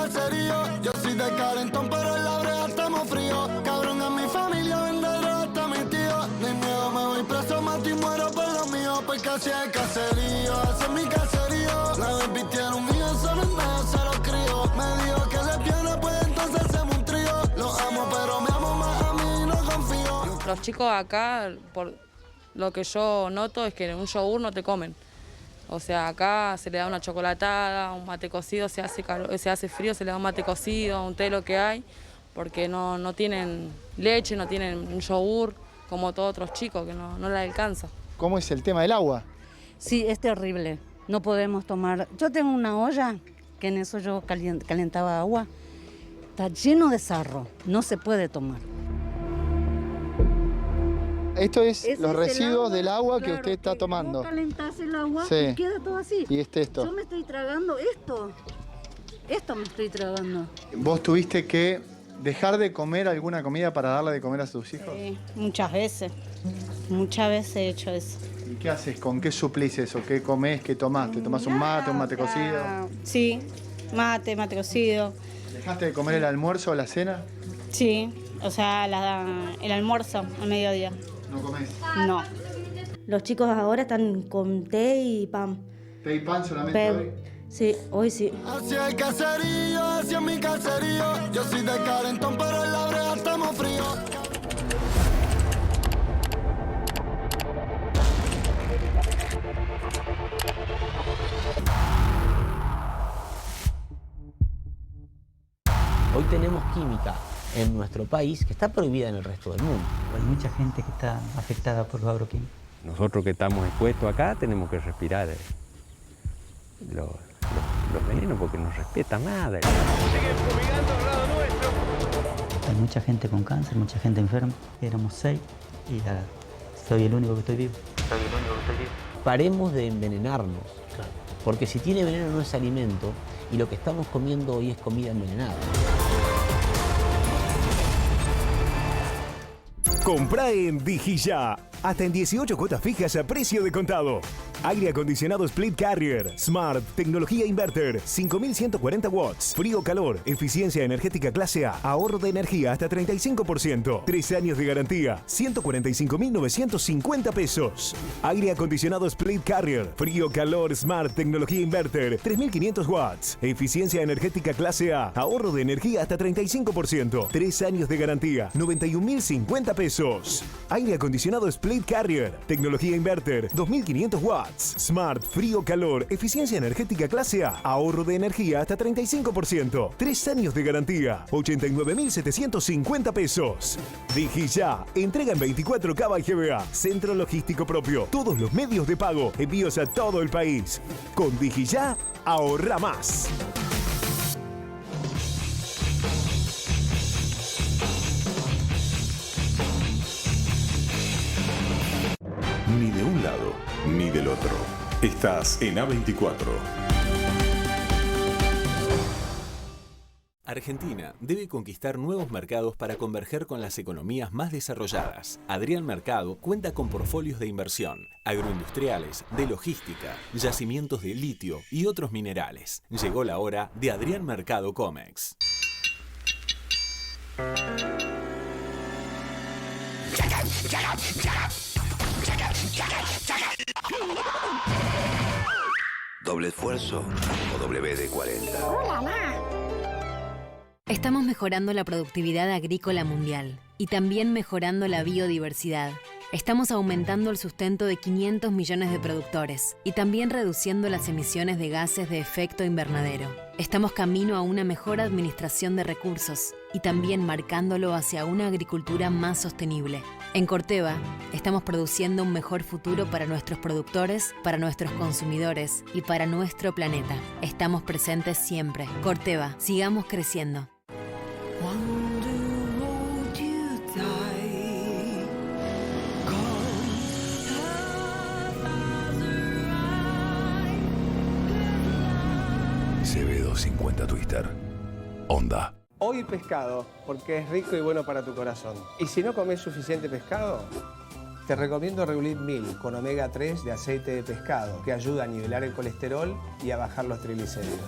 caserío. Yo soy de calentón, pero en la brea estamos fríos. Cabrón, a mi familia vende droga hasta mi tío. Ni miedo, me voy preso, mato y muero por lo mío. Porque así es caserío, así es mi caserío. La desvistieron mío, solo en medio se los crío. Me dijo que lesbiana, pues entonces hacemos un trío. Los amo, pero me amo más a mí, no confío. Los chicos acá, por lo que yo noto, es que en un yogur no te comen. O sea, acá se le da una chocolatada, un mate cocido, se hace frío, se le da un mate cocido, un té, lo que hay, porque no tienen leche, no tienen un yogur, como todos otros chicos, que no les alcanza. ¿Cómo es el tema del agua? Sí, es terrible. No podemos tomar. Yo tengo una olla que en eso yo calentaba agua. Está lleno de sarro, no se puede tomar. Esto es los residuos agua, del agua que claro, usted está tomando. Vos calentás el agua Sí. y queda todo así. Y esto. Yo me estoy tragando esto. Esto me estoy tragando. ¿Vos tuviste que dejar de comer alguna comida para darle de comer a sus hijos? Sí, muchas veces. Muchas veces he hecho eso. ¿Y qué haces? ¿Con qué suplís eso? ¿Qué comés? ¿Qué tomás? ¿Te tomás un mate cocido? Sí, mate cocido. ¿Dejaste de comer el almuerzo o la cena? Sí, o sea, el almuerzo a mediodía. ¿No comés? No. Los chicos ahora están con té y pan. ¿Té y pan solamente hoy? Sí, hoy sí. Hacia el caserío, hacia mi caserío. Yo soy de calentón, pero en la brea estamos fríos. Hoy tenemos química en nuestro país que está prohibida en el resto del mundo. Hay mucha gente que está afectada por los agroquímicos. Nosotros que estamos expuestos acá tenemos que respirar los venenos porque no respeta nada. Siguen fumigando al lado nuestro. Hay mucha gente con cáncer, mucha gente enferma. Éramos 6 y ya soy el único que estoy vivo. Paremos de envenenarnos, porque si tiene veneno no es alimento y lo que estamos comiendo hoy es comida envenenada. Comprá en Digilla. Hasta en 18 cuotas fijas a precio de contado. Aire acondicionado Split Carrier. Smart. Tecnología Inverter. 5140 watts. Frío-calor. Eficiencia energética clase A. Ahorro de energía hasta 35%. 3 años de garantía. 145.950 pesos. Aire acondicionado Split Carrier. Frío-calor Smart. Tecnología Inverter. 3500 watts. Eficiencia energética clase A. Ahorro de energía hasta 35%. 3 años de garantía. 91.050 pesos. Aire acondicionado Split Carrier. Tecnología Inverter. 2500 watts. Smart, frío, calor, eficiencia energética clase A, ahorro de energía hasta 35%, 3 años de garantía, 89.750 pesos. Digilla, entrega en 24K y GBA, centro logístico propio, todos los medios de pago, envíos a todo el país. Con Digilla, ahorra más. Ni de un lado, ni del otro. Estás en A24. Argentina debe conquistar nuevos mercados para converger con las economías más desarrolladas. Adrián Mercado cuenta con portfolios de inversión, agroindustriales, de logística, yacimientos de litio y otros minerales. Llegó la hora de Adrián Mercado Comex. ¿Doble esfuerzo o WD-40? ¡Hola, ma! Estamos mejorando la productividad agrícola mundial y también mejorando la biodiversidad. Estamos aumentando el sustento de 500 millones de productores y también reduciendo las emisiones de gases de efecto invernadero. Estamos camino a una mejor administración de recursos y también marcándolo hacia una agricultura más sostenible. En Corteva, estamos produciendo un mejor futuro para nuestros productores, para nuestros consumidores y para nuestro planeta. Estamos presentes siempre. Corteva, sigamos creciendo. CB250 Twister. Honda. Hoy pescado, porque es rico y bueno para tu corazón. Y si no comes suficiente pescado, te recomiendo Reulit 1000 con omega 3 de aceite de pescado, que ayuda a nivelar el colesterol y a bajar los triglicéridos.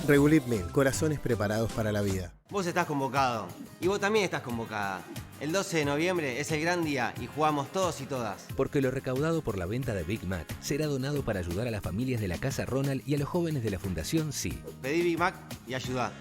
Regulip 1000, corazones preparados para la vida. Vos estás convocado y vos también estás convocada. El 12 de noviembre es el gran día y jugamos todos y todas. Porque lo recaudado por la venta de Big Mac será donado para ayudar a las familias de la Casa Ronald y a los jóvenes de la Fundación Sí. Pedí Big Mac y ayudá.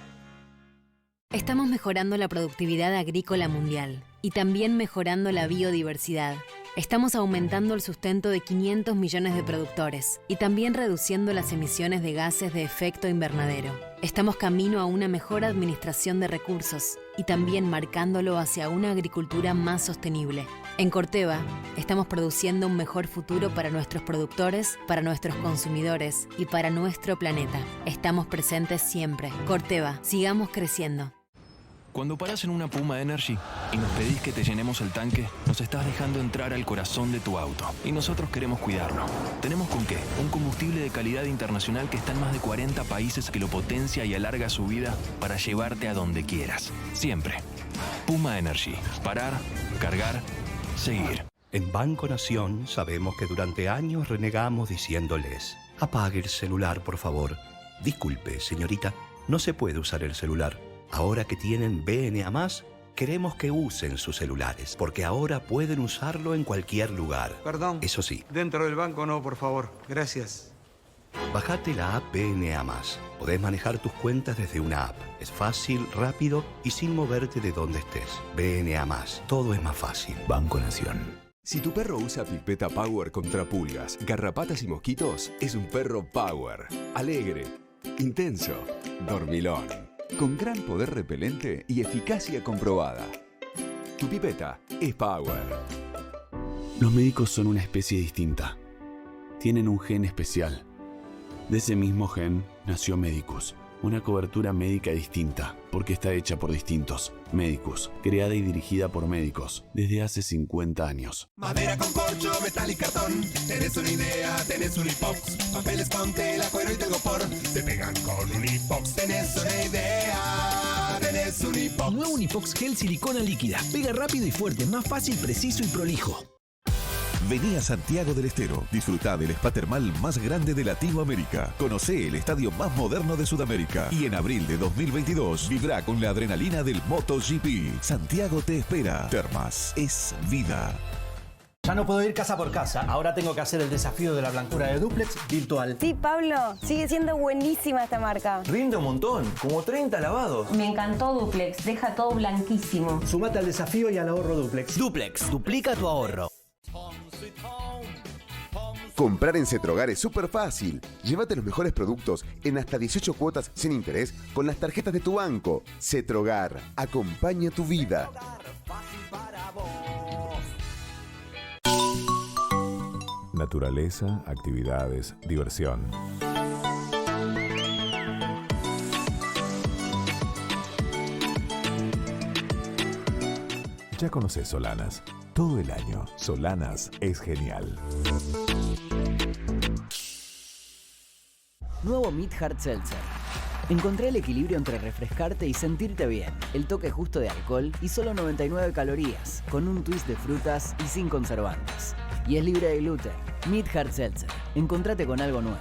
Estamos mejorando la productividad agrícola mundial y también mejorando la biodiversidad. Estamos aumentando el sustento de 500 millones de productores y también reduciendo las emisiones de gases de efecto invernadero. Estamos camino a una mejor administración de recursos y también marcándolo hacia una agricultura más sostenible. En Corteva, estamos produciendo un mejor futuro para nuestros productores, para nuestros consumidores y para nuestro planeta. Estamos presentes siempre. Corteva, sigamos creciendo. Cuando paras en una Puma Energy y nos pedís que te llenemos el tanque, nos estás dejando entrar al corazón de tu auto. Y nosotros queremos cuidarlo. ¿Tenemos con qué? Un combustible de calidad internacional que está en más de 40 países, que lo potencia y alarga su vida para llevarte a donde quieras. Siempre. Puma Energy. Parar, cargar, seguir. En Banco Nación sabemos que durante años renegamos diciéndoles: apague el celular, por favor. Disculpe, señorita, no se puede usar el celular. Ahora que tienen BNA+, queremos que usen sus celulares, porque ahora pueden usarlo en cualquier lugar. Perdón. Eso sí. Dentro del banco no, por favor. Gracias. Bajate la app BNA+. Podés manejar tus cuentas desde una app. Es fácil, rápido y sin moverte de donde estés. BNA+. Todo es más fácil. Banco Nación. Si tu perro usa Pipeta Power contra pulgas, garrapatas y mosquitos, es un perro Power. Alegre, intenso, dormilón, con gran poder repelente y eficacia comprobada. Tu pipeta es Power. Los médicos son una especie distinta. Tienen un gen especial. De ese mismo gen nació Medicus, una cobertura médica distinta, porque está hecha por distintos. Medicus, creada y dirigida por médicos desde hace 50 años. Madera con corcho, metal y cartón. Tenés una idea, tenés Unipox. Papeles con tela, cuero y telgopor. Se pegan con Unipox. Tenés una idea, tenés Unipox. Nuevo Unipox Gel Silicona Líquida. Pega rápido y fuerte, más fácil, preciso y prolijo. Vení a Santiago del Estero. Disfrutá del spa termal más grande de Latinoamérica. Conocé el estadio más moderno de Sudamérica. Y en abril de 2022, vibrá con la adrenalina del MotoGP. Santiago te espera. Termas es vida. Ya no puedo ir casa por casa. Ahora tengo que hacer el desafío de la blancura de Duplex virtual. Sí, Pablo. Sigue siendo buenísima esta marca. Rinde un montón. Como 30 lavados. Me encantó Duplex. Deja todo blanquísimo. Sumate al desafío y al ahorro Duplex. Duplex. Duplica tu ahorro. Comprar en Cetrogar es súper fácil. Llévate los mejores productos en hasta 18 cuotas sin interés con las tarjetas de tu banco. Cetrogar, acompaña tu vida. Naturaleza, actividades, diversión. Ya conoces Solanas. Todo el año, Solanas es genial. Nuevo Meat Hard Seltzer. Encontré el equilibrio entre refrescarte y sentirte bien. El toque justo de alcohol y solo 99 calorías, con un twist de frutas y sin conservantes. Y es libre de gluten. Meat Hard Seltzer. Encontrate con algo nuevo.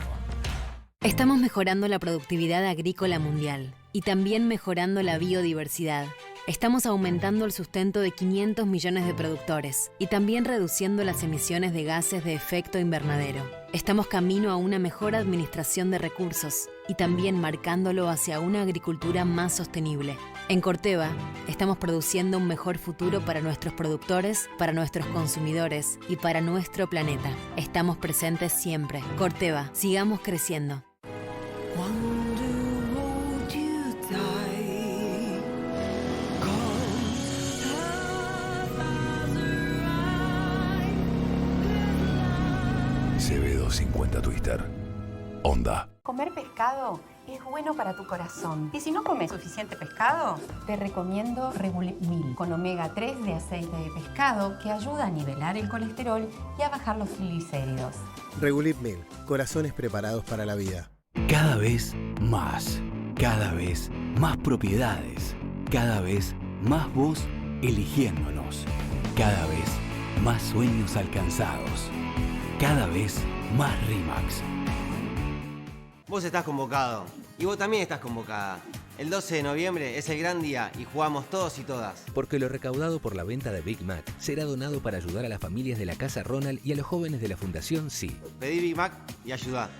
Estamos mejorando la productividad agrícola mundial y también mejorando la biodiversidad. Estamos aumentando el sustento de 500 millones de productores y también reduciendo las emisiones de gases de efecto invernadero. Estamos camino a una mejor administración de recursos y también marcándolo hacia una agricultura más sostenible. En Corteva, estamos produciendo un mejor futuro para nuestros productores, para nuestros consumidores y para nuestro planeta. Estamos presentes siempre. Corteva, sigamos creciendo. CB250 Twister. Honda. Comer pescado es bueno para tu corazón. Y si no comes suficiente pescado, te recomiendo Regulip 1000, con omega 3 de aceite de pescado que ayuda a nivelar el colesterol y a bajar los triglicéridos. Regulip 1000, corazones preparados para la vida. Cada vez más propiedades, cada vez más vos eligiéndonos, cada vez más sueños alcanzados, cada vez más RIMAX. Vos estás convocado Y vos también estás convocada. El 12 de noviembre es el gran día y jugamos todos y todas. Porque lo recaudado por la venta de Big Mac será donado para ayudar a las familias de la Casa Ronald y a los jóvenes de la Fundación Sí. Pedí Big Mac y ayudá.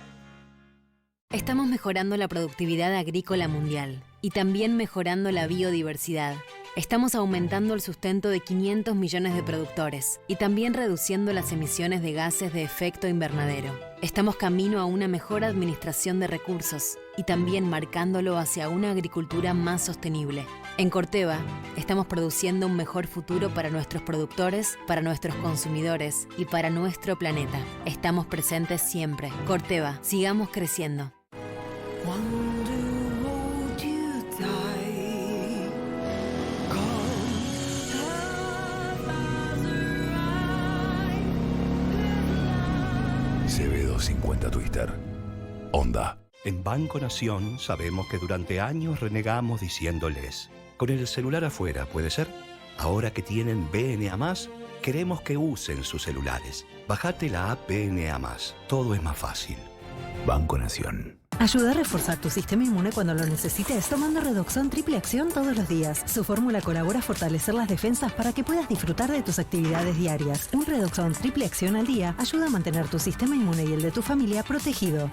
Estamos mejorando la productividad agrícola mundial y también mejorando la biodiversidad. Estamos aumentando el sustento de 500 millones de productores y también reduciendo las emisiones de gases de efecto invernadero. Estamos camino a una mejor administración de recursos y también marcándolo hacia una agricultura más sostenible. En Corteva, estamos produciendo un mejor futuro para nuestros productores, para nuestros consumidores y para nuestro planeta. Estamos presentes siempre. Corteva, sigamos creciendo. CB250 Twister. Honda. En Banco Nación sabemos que durante años renegamos diciéndoles, con el celular afuera, ¿puede ser? Ahora que tienen BNA+, queremos que usen sus celulares. Bajate la app BNA+. Todo es más fácil. Banco Nación. Ayuda a reforzar tu sistema inmune cuando lo necesites tomando Redoxon Triple Acción todos los días. Su fórmula colabora a fortalecer las defensas para que puedas disfrutar de tus actividades diarias. Un Redoxon Triple Acción al día ayuda a mantener tu sistema inmune y el de tu familia protegido.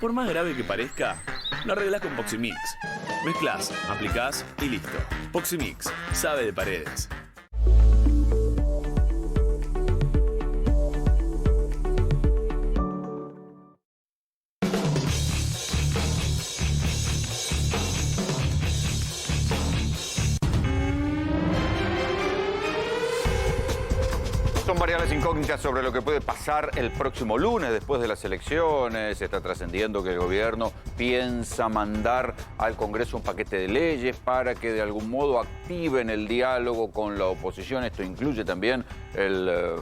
Por más grave que parezca, lo arreglás con Poximix. Mezclás, aplicás y listo. Poximix, sabe de paredes. Son variables incógnitas sobre lo que puede pasar el próximo lunes después de las elecciones. Se está trascendiendo que el gobierno piensa mandar al Congreso un paquete de leyes para que de algún modo activen el diálogo con la oposición. Esto incluye también el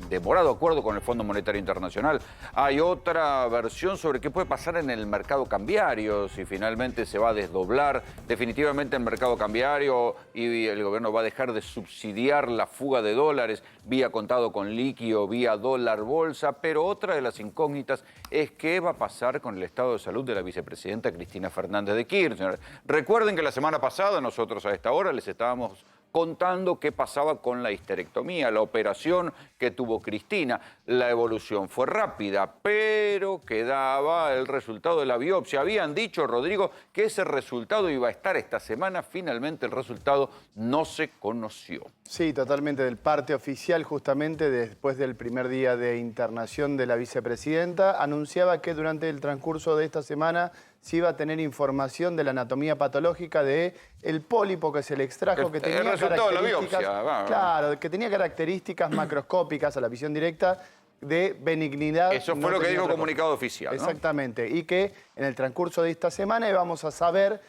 demorado acuerdo con el Fondo Monetario Internacional. Hay otra versión sobre qué puede pasar en el mercado cambiario, si finalmente se va a desdoblar definitivamente el mercado cambiario y el gobierno va a dejar de subsidiar la fuga de dólares vía contado con líquido, vía dólar bolsa. Pero otra de las incógnitas es qué va a pasar con el estado de salud de la vicepresidenta Cristina Fernández de Kirchner. Recuerden que la semana pasada nosotros a esta hora les estábamos contando qué pasaba con la histerectomía, la operación que tuvo Cristina. La evolución fue rápida, pero quedaba el resultado de la biopsia. Habían dicho, Rodrigo, que ese resultado iba a estar esta semana. Finalmente el resultado no se conoció. Sí, totalmente. Del parte oficial, justamente después del primer día de internación de la vicepresidenta, anunciaba que durante el transcurso de esta semana se iba a tener información de la anatomía patológica de el pólipo que se le extrajo, que tenía resultado de la biopsia. Claro, que tenía características macroscópicas a la visión directa de benignidad. Eso fue lo que dijo el comunicado oficial, ¿no? Exactamente. Y que en el transcurso de esta semana íbamos a saber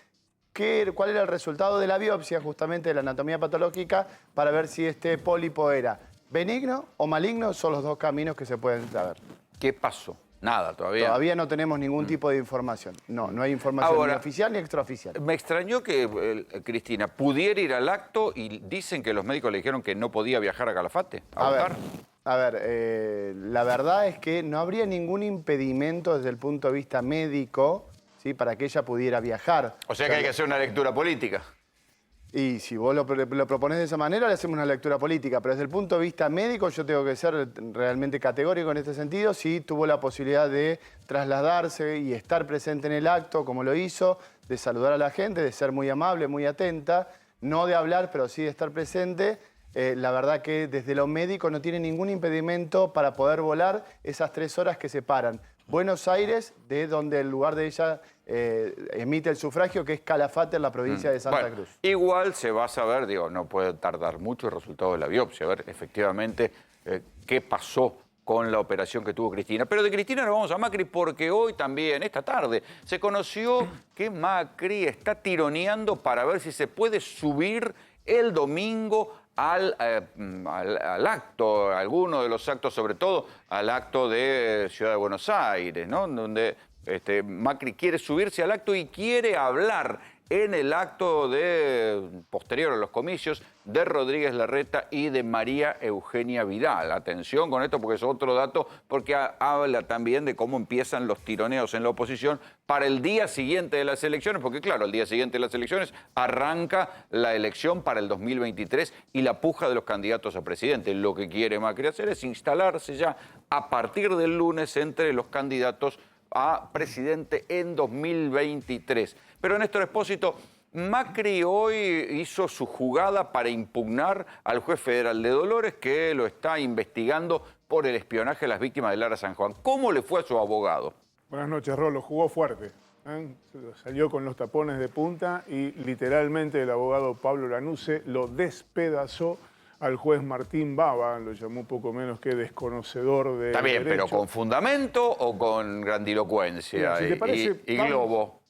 cuál era el resultado de la biopsia justamente de la anatomía patológica para ver si este pólipo era benigno o maligno. Son los dos caminos que se pueden saber. ¿Qué pasó? Nada, todavía. Todavía no tenemos ningún tipo de información. No hay información ni oficial ni extraoficial. Me extrañó que Cristina pudiera ir al acto y dicen que los médicos le dijeron que no podía viajar a Calafate a votar. A ver, la verdad es que no habría ningún impedimento desde el punto de vista médico, ¿sí?, para que ella pudiera viajar. O sea que hay que hacer una lectura política. Y si vos lo proponés de esa manera, le hacemos una lectura política. Pero desde el punto de vista médico, yo tengo que ser realmente categórico en este sentido. Sí tuvo la posibilidad de trasladarse y estar presente en el acto, como lo hizo, de saludar a la gente, de ser muy amable, muy atenta, no de hablar, pero sí de estar presente. La verdad que desde lo médico no tiene ningún impedimento para poder volar esas 3 horas que separan Buenos Aires, de donde el lugar de ella emite el sufragio, que es Calafate, en la provincia de Santa Cruz. Igual se va a saber, no puede tardar mucho el resultado de la biopsia, a ver efectivamente qué pasó con la operación que tuvo Cristina. Pero de Cristina nos vamos a Macri porque hoy también, esta tarde, se conoció que Macri está tironeando para ver si se puede subir el domingo al acto, alguno de los actos, sobre todo al acto de Ciudad de Buenos Aires, ¿no? Donde Macri quiere subirse al acto y quiere hablar en el acto posterior a los comicios de Rodríguez Larreta y de María Eugenia Vidal. Atención con esto porque es otro dato, porque habla también de cómo empiezan los tironeos en la oposición para el día siguiente de las elecciones, porque claro, el día siguiente de las elecciones arranca la elección para el 2023 y la puja de los candidatos a presidente. Lo que quiere Macri hacer es instalarse ya a partir del lunes entre los candidatos a presidente en 2023. Pero Néstor Espósito, Macri hoy hizo su jugada para impugnar al juez federal de Dolores que lo está investigando por el espionaje a las víctimas de Lara San Juan. ¿Cómo le fue a su abogado? Buenas noches, Rolo. Jugó fuerte. Salió con los tapones de punta y literalmente el abogado Pablo Lanuse lo despedazó al juez Martín Baba, lo llamó poco menos que desconocedor de Está bien, derecho. pero ¿con fundamento o con grandilocuencia? Mira, si te parece, y globo.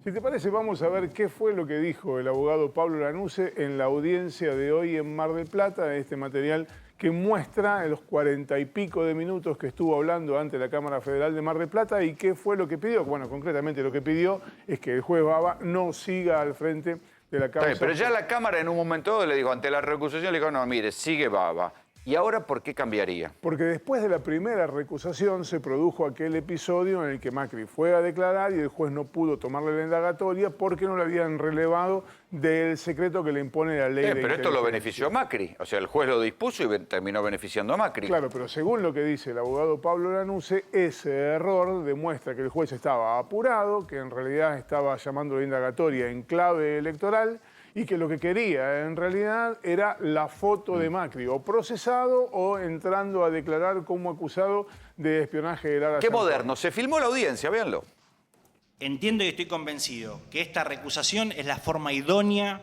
Si te parece, vamos a ver qué fue lo que dijo el abogado Pablo Lanuse en la audiencia de hoy en Mar del Plata, este material que muestra en los 40 y pico de minutos que estuvo hablando ante la Cámara Federal de Mar del Plata y qué fue lo que pidió. Bueno, concretamente lo que pidió es que el juez Baba no siga al frente de la causa. Pero ya la Cámara en un momento dado le dijo, ante la recusación, le dijo, no, mire, sigue Baba. ¿Y ahora por qué cambiaría? Porque después de la primera recusación se produjo aquel episodio en el que Macri fue a declarar y el juez no pudo tomarle la indagatoria porque no le habían relevado del secreto que le impone la ley de Pero esto lo inteligencia. benefició a Macri. O sea, el juez lo dispuso y terminó beneficiando a Macri. Claro, pero según lo que dice el abogado Pablo Lanuse, ese error demuestra que el juez estaba apurado, que en realidad estaba llamando la indagatoria en clave electoral y que lo que quería en realidad era la foto de Macri, o procesado o entrando a declarar como acusado de espionaje de Lara Qué San Juan. moderno. Se filmó la audiencia, véanlo. Entiendo y estoy convencido que esta recusación es la forma idónea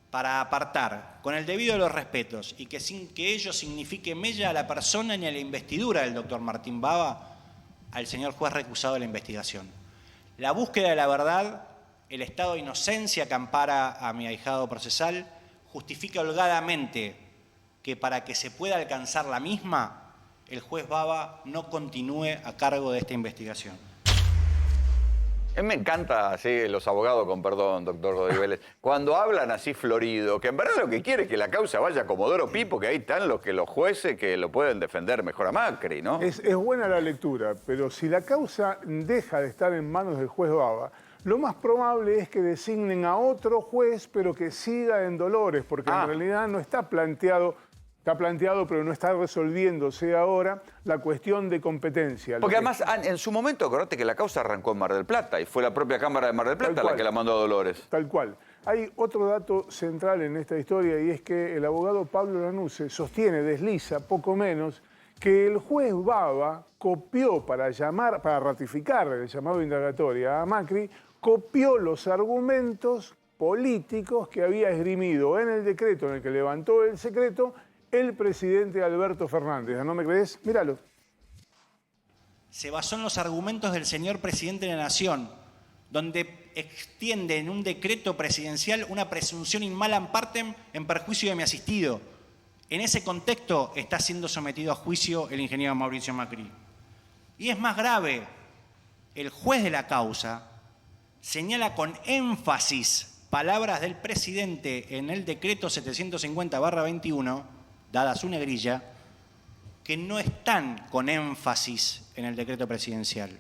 para apartar, con el debido de los respetos, y que sin que ello signifique mella a la persona ni a la investidura del doctor Martín Baba, al señor juez recusado de la investigación. La búsqueda de la verdad, el estado de inocencia que ampara a mi ahijado procesal, justifica holgadamente que para que se pueda alcanzar la misma, el juez Baba no continúe a cargo de esta investigación. A mí me encanta así los abogados, con perdón, doctor Rodríguez Vélez, cuando hablan así florido, que en verdad lo que quiere es que la causa vaya como Doro Pipo, que ahí están los jueces que lo pueden defender mejor a Macri, ¿no? Es buena la lectura, pero si la causa deja de estar en manos del juez Baba, lo más probable es que designen a otro juez, pero que siga en Dolores, porque en realidad no está planteado, pero no está resolviéndose ahora la cuestión de competencia. Porque además, en su momento, acordate que la causa arrancó en Mar del Plata y fue la propia Cámara de Mar del Plata la que la mandó a Dolores. Tal cual. Hay otro dato central en esta historia y es que el abogado Pablo Lanuse sostiene, desliza poco menos, que el juez Baba copió para ratificar el llamado de indagatoria a Macri, copió los argumentos políticos que había esgrimido en el decreto en el que levantó el secreto el presidente Alberto Fernández. ¿No me crees? Míralo. Se basó en los argumentos del señor presidente de la Nación, donde extiende en un decreto presidencial una presunción in malam partem en perjuicio de mi asistido. En ese contexto está siendo sometido a juicio el ingeniero Mauricio Macri. Y es más grave, el juez de la causa señala con énfasis palabras del presidente en el decreto 750/21, dada su negrilla, que no están con énfasis en el decreto presidencial.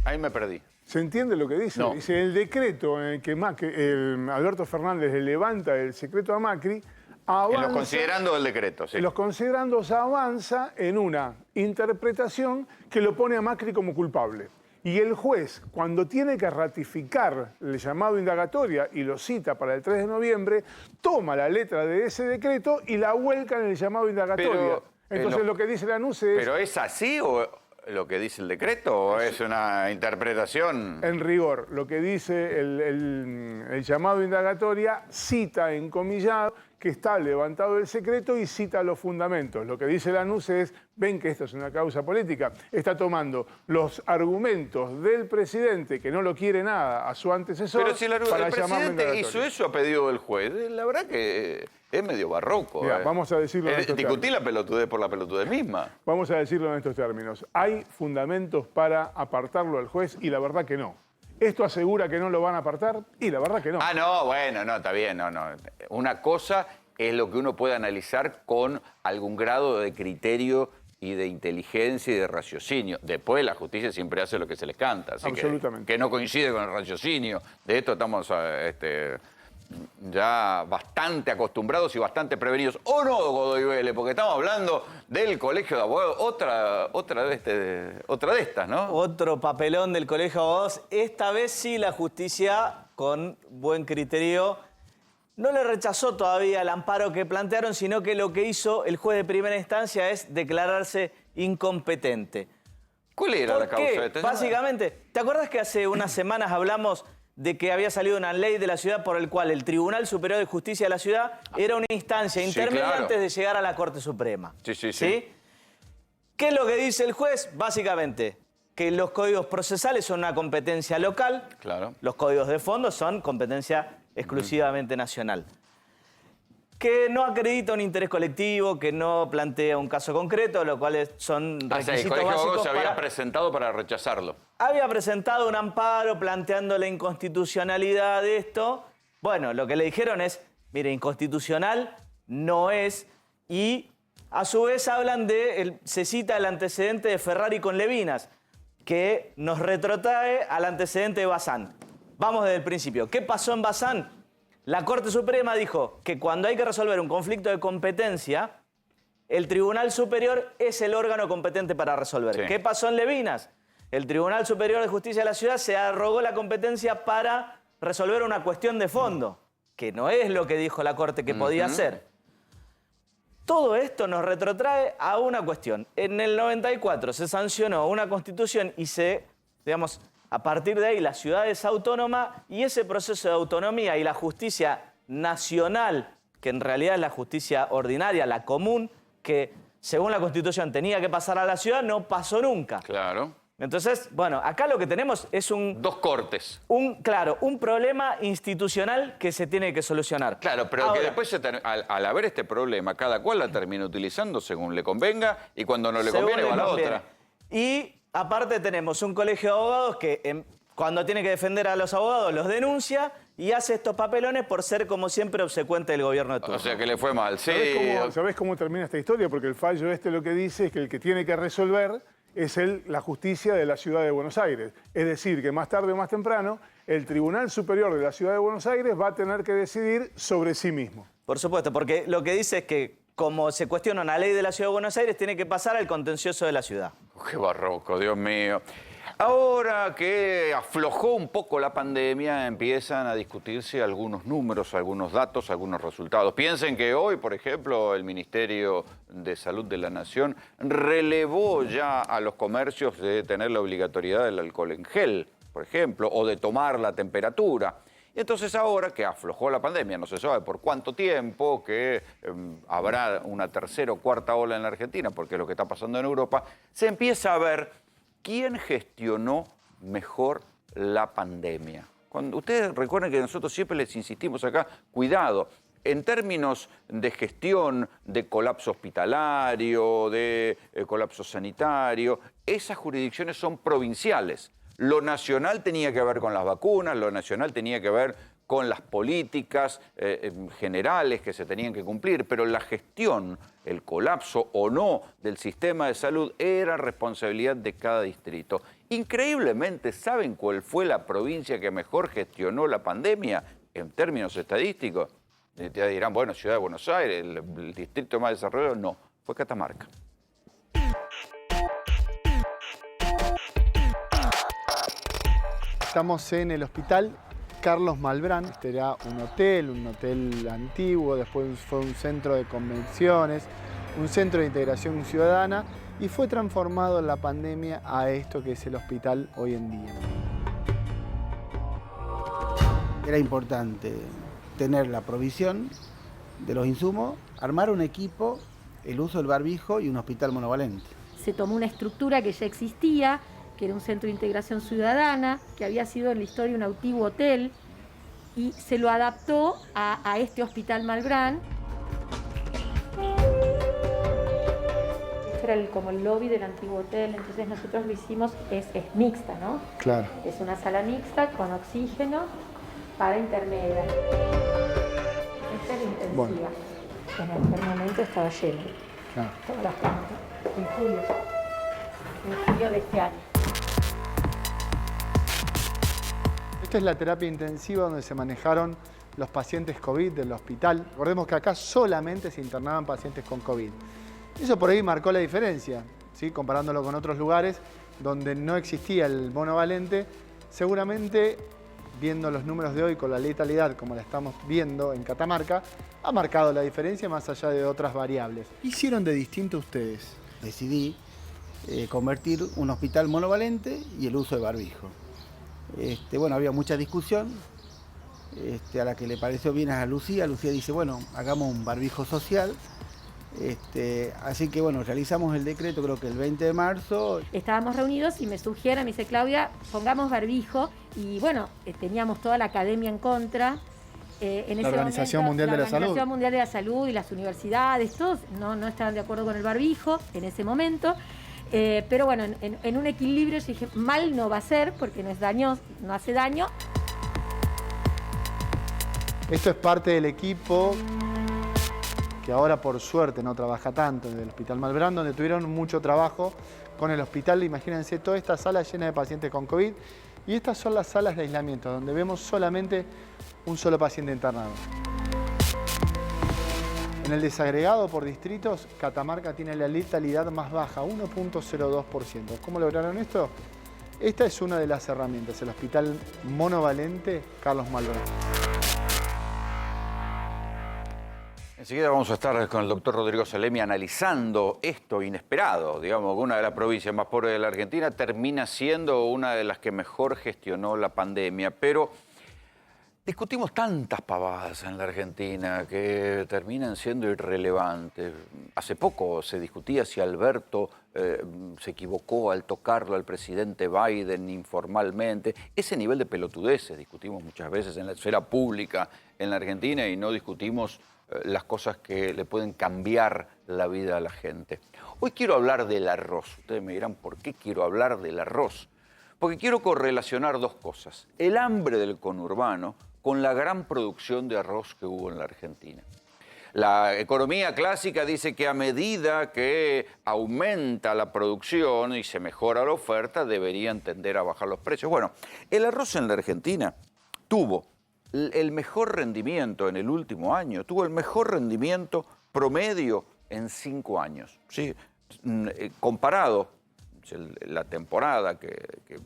Ahí me perdí. ¿Se entiende lo que dice? No. Dice, el decreto en el que Alberto Fernández le levanta el secreto a Macri, avanza, En los considerando el decreto, sí. en los considerandos avanza en una interpretación que lo pone a Macri como culpable. Y el juez, cuando tiene que ratificar el llamado indagatoria y lo cita para el 3 de noviembre, toma la letra de ese decreto y la vuelca en el llamado indagatoria. Entonces lo que dice Lanuse es... ¿Pero es así o lo que dice el decreto o es una interpretación? En rigor, lo que dice el llamado indagatoria cita encomillado que está levantado el secreto y cita los fundamentos. Lo que dice Lanuse es, ven que esto es una causa política, está tomando los argumentos del presidente, que no lo quiere nada, a su antecesor, Pero si el para llamarlo presidente indagatoria. hizo eso a pedido del juez, la verdad que es medio barroco. Mira, vamos a decirlo en estos discutir términos. la pelotudez por la pelotudez misma. Vamos a decirlo en estos términos. Hay fundamentos para apartarlo al juez y la verdad que no. ¿Esto asegura que no lo van a apartar? Y la verdad que no. Ah, no, bueno, no, está bien, no. Una cosa es lo que uno puede analizar con algún grado de criterio y de inteligencia y de raciocinio. Después la justicia siempre hace lo que se les canta. Así que no coincide con el raciocinio. De esto estamos ya bastante acostumbrados y bastante prevenidos. ¿O no, Godoy Vélez? Porque estamos hablando del Colegio de Abogados. Otra de estas, ¿no? Otro papelón del Colegio de Abogados. Esta vez sí la justicia, con buen criterio, no le rechazó todavía el amparo que plantearon, sino que lo que hizo el juez de primera instancia es declararse incompetente. ¿Cuál era la causa? Básicamente, ¿te acuerdas que hace unas semanas hablamos de que había salido una ley de la ciudad por el cual el Tribunal Superior de Justicia de la ciudad era una instancia intermedia antes de llegar a la Corte Suprema? Sí. ¿Qué es lo que dice el juez? Básicamente, que los códigos procesales son una competencia local, los códigos de fondo son competencia exclusivamente nacional. Que no acredita un interés colectivo, que no plantea un caso concreto, lo cual son requisitos el Colegio de Abogados se había para... presentado para rechazarlo. Había presentado un amparo planteando la inconstitucionalidad de esto. Bueno, lo que le dijeron es, mire, inconstitucional no es. Y a su vez hablan se cita el antecedente de Ferrari con Levinas, que nos retrotrae al antecedente de Bazán. Vamos desde el principio. ¿Qué pasó en Bazán? La Corte Suprema dijo que cuando hay que resolver un conflicto de competencia, el Tribunal Superior es el órgano competente para resolver. Sí. ¿Qué pasó en Levinas? El Tribunal Superior de Justicia de la Ciudad se arrogó la competencia para resolver una cuestión de fondo, que no es lo que dijo la Corte que podía hacer. Todo esto nos retrotrae a una cuestión. En el 94 se sancionó una Constitución y a partir de ahí la ciudad es autónoma y ese proceso de autonomía y la justicia nacional, que en realidad es la justicia ordinaria, la común, que según la Constitución tenía que pasar a la ciudad, no pasó nunca. Claro. Entonces, bueno, acá lo que tenemos es dos cortes. Un problema institucional que se tiene que solucionar. Claro, pero ahora, que después, al haber este problema, cada cual la termina utilizando según le convenga y cuando no le conviene va a la otra. Y aparte tenemos un colegio de abogados que cuando tiene que defender a los abogados los denuncia y hace estos papelones por ser, como siempre, obsecuente del gobierno de turno. O sea que le fue mal, sí. ¿Sabés cómo termina esta historia? Porque el fallo lo que dice es que el que tiene que resolver es la justicia de la Ciudad de Buenos Aires. Es decir, que más tarde o más temprano, el Tribunal Superior de la Ciudad de Buenos Aires va a tener que decidir sobre sí mismo. Por supuesto, porque lo que dice es que como se cuestiona una ley de la Ciudad de Buenos Aires, tiene que pasar al contencioso de la ciudad. ¡Qué barroco, Dios mío! Ahora que aflojó un poco la pandemia, empiezan a discutirse algunos números, algunos datos, algunos resultados. Piensen que hoy, por ejemplo, el Ministerio de Salud de la Nación relevó ya a los comercios de tener la obligatoriedad del alcohol en gel, por ejemplo, o de tomar la temperatura. Y entonces ahora que aflojó la pandemia, no se sabe por cuánto tiempo, que habrá una tercera o cuarta ola en la Argentina, porque es lo que está pasando en Europa, se empieza a ver quién gestionó mejor la pandemia. Ustedes recuerden que nosotros siempre les insistimos acá, cuidado, en términos de gestión, de colapso hospitalario, de colapso sanitario, esas jurisdicciones son provinciales. Lo nacional tenía que ver con las vacunas, lo nacional tenía que ver con las políticas generales que se tenían que cumplir, pero la gestión, el colapso o no del sistema de salud era responsabilidad de cada distrito. Increíblemente, ¿saben cuál fue la provincia que mejor gestionó la pandemia en términos estadísticos? Te dirán, bueno, Ciudad de Buenos Aires, el distrito más desarrollado, no, fue Catamarca. Estamos en el hospital Carlos Malbrán. Este era un hotel antiguo, después fue un centro de convenciones, un centro de integración ciudadana y fue transformado en la pandemia a esto que es el hospital hoy en día. Era importante tener la provisión de los insumos, armar un equipo, el uso del barbijo y un hospital monovalente. Se tomó una estructura que ya existía, que era un centro de integración ciudadana, que había sido en la historia un antiguo hotel, y se lo adaptó a este Hospital Malbrán. ese era como el lobby del antiguo hotel, entonces nosotros lo hicimos, es mixta, ¿no? Claro. Es una sala mixta con oxígeno para intermedia. Esta es la intensiva. Bueno. En aquel momento estaba lleno. Claro. Todas las camas. En julio de este año. Esta es la terapia intensiva donde se manejaron los pacientes COVID del hospital. Recordemos que acá solamente se internaban pacientes con COVID. Eso por ahí marcó la diferencia, ¿sí? Comparándolo con otros lugares donde no existía el monovalente. Seguramente, viendo los números de hoy con la letalidad como la estamos viendo en Catamarca, ha marcado la diferencia más allá de otras variables. ¿Qué hicieron de distinto ustedes? Decidí convertir un hospital monovalente y el uso de barbijo. Bueno, había mucha discusión, a la que le pareció bien a Lucía. Lucía dice, bueno, hagamos un barbijo social. Así que bueno, realizamos el decreto creo que el 20 de marzo. Estábamos reunidos y me dice Claudia, pongamos barbijo, y bueno, teníamos toda la academia en contra. En la Organización Mundial de la Salud. La Organización Mundial de la Salud y las universidades, todos no estaban de acuerdo con el barbijo en ese momento. Pero bueno, en un equilibrio yo dije, mal no va a ser porque no hace daño. Esto es parte del equipo que ahora por suerte no trabaja tanto, en el Hospital Malbrán, donde tuvieron mucho trabajo con el hospital. Imagínense toda esta sala llena de pacientes con COVID, y estas son las salas de aislamiento, donde vemos solamente un solo paciente internado. En el desagregado por distritos, Catamarca tiene la letalidad más baja, 1.02%. ¿Cómo lograron esto? Esta es una de las herramientas, el Hospital Monovalente Carlos Malbrán. Enseguida vamos a estar con el doctor Rodrigo Salemi analizando esto inesperado. Digamos que una de las provincias más pobres de la Argentina termina siendo una de las que mejor gestionó la pandemia. Pero discutimos tantas pavadas en la Argentina que terminan siendo irrelevantes. Hace poco se discutía si Alberto se equivocó al tocarlo al presidente Biden informalmente. Ese nivel de pelotudeces discutimos muchas veces en la esfera pública en la Argentina y no discutimos las cosas que le pueden cambiar la vida a la gente. Hoy quiero hablar del arroz. Ustedes me dirán, ¿por qué quiero hablar del arroz? Porque quiero correlacionar dos cosas. El hambre del conurbano con la gran producción de arroz que hubo en la Argentina. La economía clásica dice que a medida que aumenta la producción y se mejora la oferta, deberían tender a bajar los precios. Bueno, el arroz en la Argentina tuvo el mejor rendimiento en el último año, tuvo el mejor rendimiento promedio en 5 años. ¿Sí? Comparado la temporada que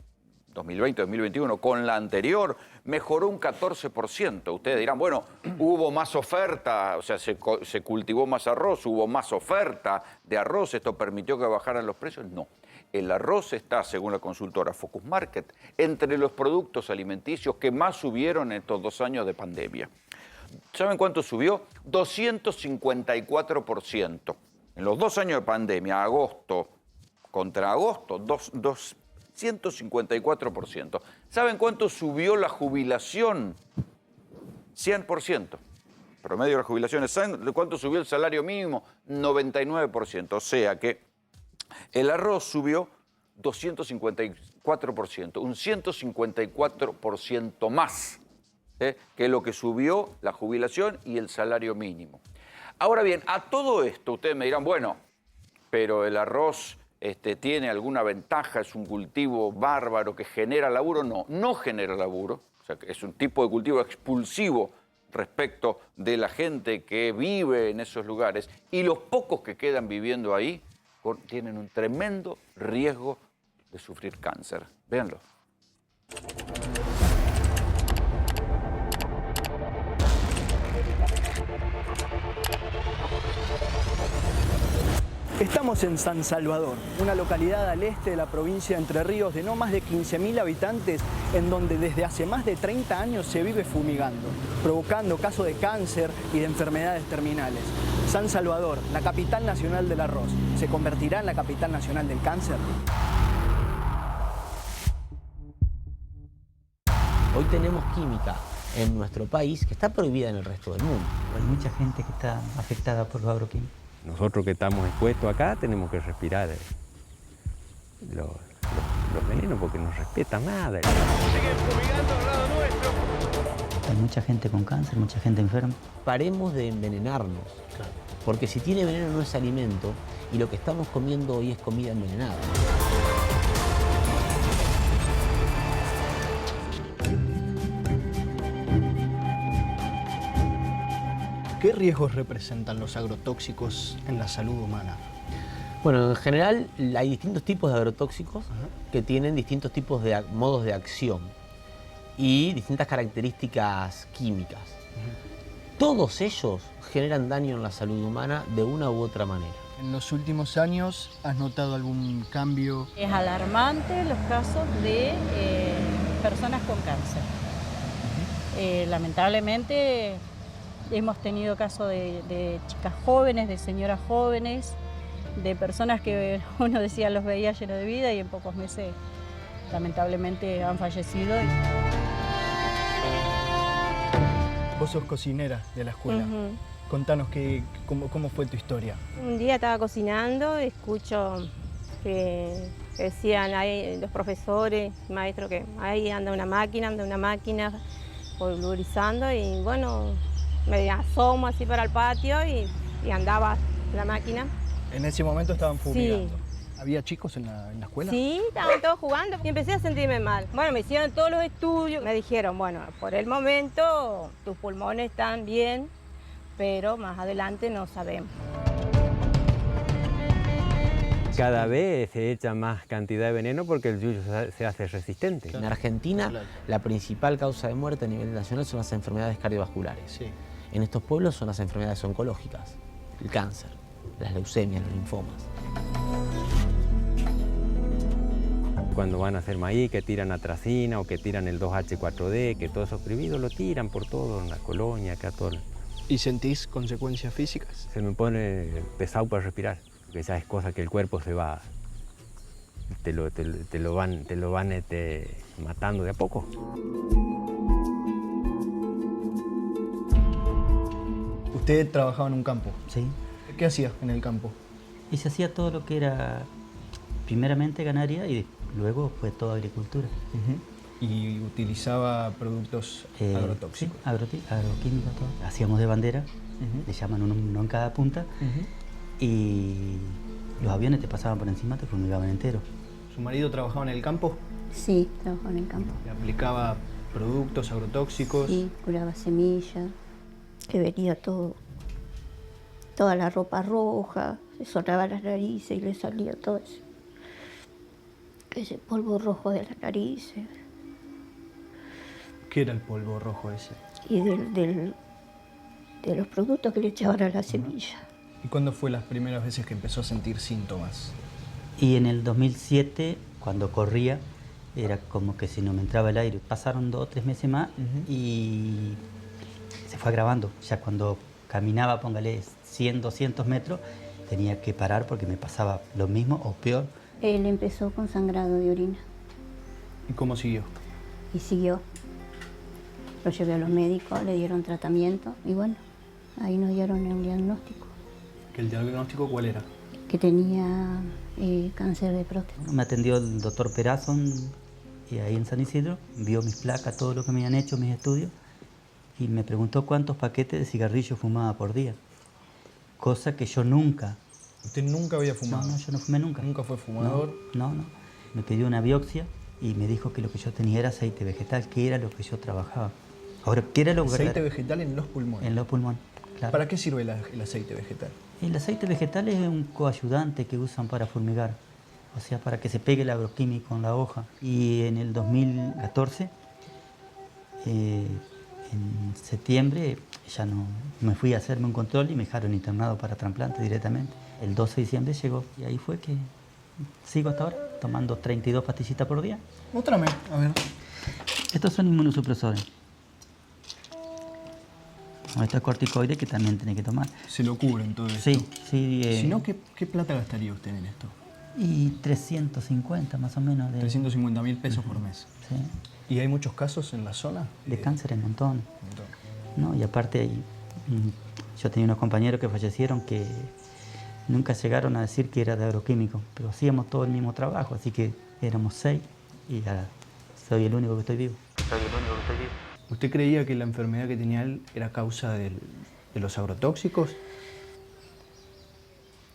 2020-2021 con la anterior, mejoró un 14%. Ustedes dirán, bueno, hubo más oferta, o sea, se cultivó más arroz, hubo más oferta de arroz, ¿esto permitió que bajaran los precios? No. El arroz está, según la consultora Focus Market, entre los productos alimenticios que más subieron en estos 2 años de pandemia. ¿Saben cuánto subió? 254%. En los 2 años de pandemia, agosto contra agosto, 254%. ¿Saben cuánto subió la jubilación? 100%. Promedio de las jubilaciones. ¿Saben cuánto subió el salario mínimo? 99%. O sea que el arroz subió 254%, un 154% más que lo que subió la jubilación y el salario mínimo. Ahora bien, a todo esto ustedes me dirán, bueno, pero el arroz tiene alguna ventaja, es un cultivo bárbaro que genera laburo. No, no genera laburo, o sea, que es un tipo de cultivo expulsivo respecto de la gente que vive en esos lugares, y los pocos que quedan viviendo ahí tienen un tremendo riesgo de sufrir cáncer. Véanlo. Estamos en San Salvador, una localidad al este de la provincia de Entre Ríos de no más de 15.000 habitantes, en donde desde hace más de 30 años se vive fumigando, provocando casos de cáncer y de enfermedades terminales. San Salvador, la capital nacional del arroz, ¿se convertirá en la capital nacional del cáncer? Hoy tenemos química en nuestro país que está prohibida en el resto del mundo. Hay mucha gente que está afectada por los agroquímicos. Nosotros que estamos expuestos acá tenemos que respirar los venenos porque no respeta nada. Hay mucha gente con cáncer, mucha gente enferma. Paremos de envenenarnos, porque si tiene veneno no es alimento y lo que estamos comiendo hoy es comida envenenada. ¿Qué riesgos representan los agrotóxicos en la salud humana? Bueno, en general hay distintos tipos de agrotóxicos que tienen distintos tipos de modos de acción y distintas características químicas. Todos ellos generan daño en la salud humana de una u otra manera. ¿En los últimos años has notado algún cambio? Es alarmante los casos de personas con cáncer. Lamentablemente hemos tenido casos de chicas jóvenes, de señoras jóvenes, de personas que uno decía los veía llenos de vida y en pocos meses lamentablemente han fallecido. Vos sos cocinera de la escuela. Contanos cómo fue tu historia. Un día estaba cocinando, escucho que decían ahí los profesores, maestros, que ahí anda una máquina pulverizando y bueno, me asomo así para el patio y andaba la máquina. En ese momento estaban fumigando. Sí. ¿Había chicos en la escuela? Sí, estaban todos jugando y empecé a sentirme mal. Bueno, me hicieron todos los estudios, me dijeron, bueno, por el momento tus pulmones están bien, pero más adelante no sabemos. Cada vez se echa más cantidad de veneno porque el yuyo se hace resistente. En Argentina, la principal causa de muerte a nivel nacional son las enfermedades cardiovasculares. Sí. En estos pueblos son las enfermedades oncológicas, el cáncer, las leucemias, los linfomas. Cuando van a hacer maíz, que tiran atracina o que tiran el 2H4D, que todos esos prohibidos lo tiran por todo, en la colonia, acá todo. ¿Y sentís consecuencias físicas? Se me pone pesado para respirar, porque ya es cosa que el cuerpo se va, te lo van matando de a poco. ¿Usted trabajaba en un campo? Sí. ¿Qué hacía en el campo? Y se hacía todo lo que era, primeramente ganadería y luego fue toda agricultura. ¿Y utilizaba productos agrotóxicos? Sí, agroquímicos, todo. Hacíamos de bandera, le llaman uno en cada punta, y los aviones te pasaban por encima, te fumigaban entero. ¿Su marido trabajaba en el campo? Sí, trabajaba en el campo. ¿Le aplicaba productos agrotóxicos? Sí, curaba semillas, que venía todo, toda la ropa roja, se sonaba las narices y le salía todo eso. Ese polvo rojo de las narices. ¿Qué era el polvo rojo ese? Y de los productos que le echaban a la semilla. ¿Y cuándo fue las primeras veces que empezó a sentir síntomas? Y en el 2007, cuando corría, era como que si no me entraba el aire. Pasaron 2 o 3 meses más y se fue agravando. Ya cuando caminaba, póngale 100, 200 metros, tenía que parar porque me pasaba lo mismo o peor. Él empezó con sangrado de orina. ¿Y cómo siguió? Y siguió. Lo llevé a los médicos, le dieron tratamiento y bueno, ahí nos dieron el diagnóstico. ¿El diagnóstico cuál era? Que tenía cáncer de próstata. Me atendió el doctor Perazón ahí en San Isidro, vio mis placas, todo lo que me habían hecho, mis estudios, y me preguntó cuántos paquetes de cigarrillos fumaba por día. Cosa que yo nunca. ¿Usted nunca había fumado? No, yo no fumé nunca. ¿Nunca fue fumador? No. Me pidió una biopsia y me dijo que lo que yo tenía era aceite vegetal, que era lo que yo trabajaba. Ahora, ¿qué era lo que... ¿Aceite vegetal en los pulmones? En los pulmones, claro. ¿Para qué sirve el aceite vegetal? El aceite vegetal es un coayudante que usan para fumigar, o sea, para que se pegue el agroquímico en la hoja. Y en el 2014, en septiembre, ya no me fui a hacerme un control y me dejaron internado para trasplante directamente. El 12 de diciembre llegó y ahí fue que sigo hasta ahora, tomando 32 pastillitas por día. Muéstrame, a ver. Estos son inmunosupresores. Estos corticoides que también tiene que tomar. ¿Se lo cubren todo esto? Sí. Si no, ¿qué plata gastaría usted en esto? Y 350 más o menos. 350.000 pesos por mes. Sí. ¿Y hay muchos casos en la zona? De cáncer en montón. ¿No? Y aparte, yo tenía unos compañeros que fallecieron que Nunca llegaron a decir que era de agroquímico, pero hacíamos todo el mismo trabajo, así que éramos 6 y soy el único que estoy vivo. ¿Usted creía que la enfermedad que tenía él era causa de los agrotóxicos?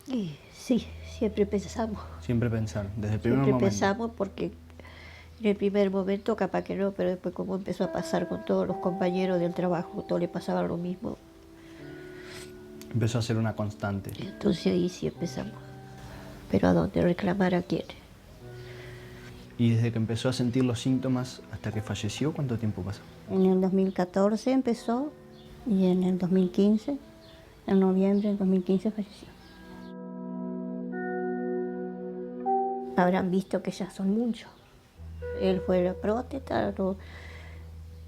Y sí, siempre pensamos. Siempre pensaron, desde el primer momento. Siempre pensamos porque en el primer momento capaz que no, pero después como empezó a pasar con todos los compañeros del trabajo, todos le pasaba lo mismo. Empezó a ser una constante. Entonces ahí sí empezamos. Pero ¿a dónde? ¿Reclamar a quién? Y desde que empezó a sentir los síntomas hasta que falleció, ¿cuánto tiempo pasó? En el 2014 empezó y en el 2015, en noviembre del 2015 falleció. Habrán visto que ya son muchos. Él fue de la próstata,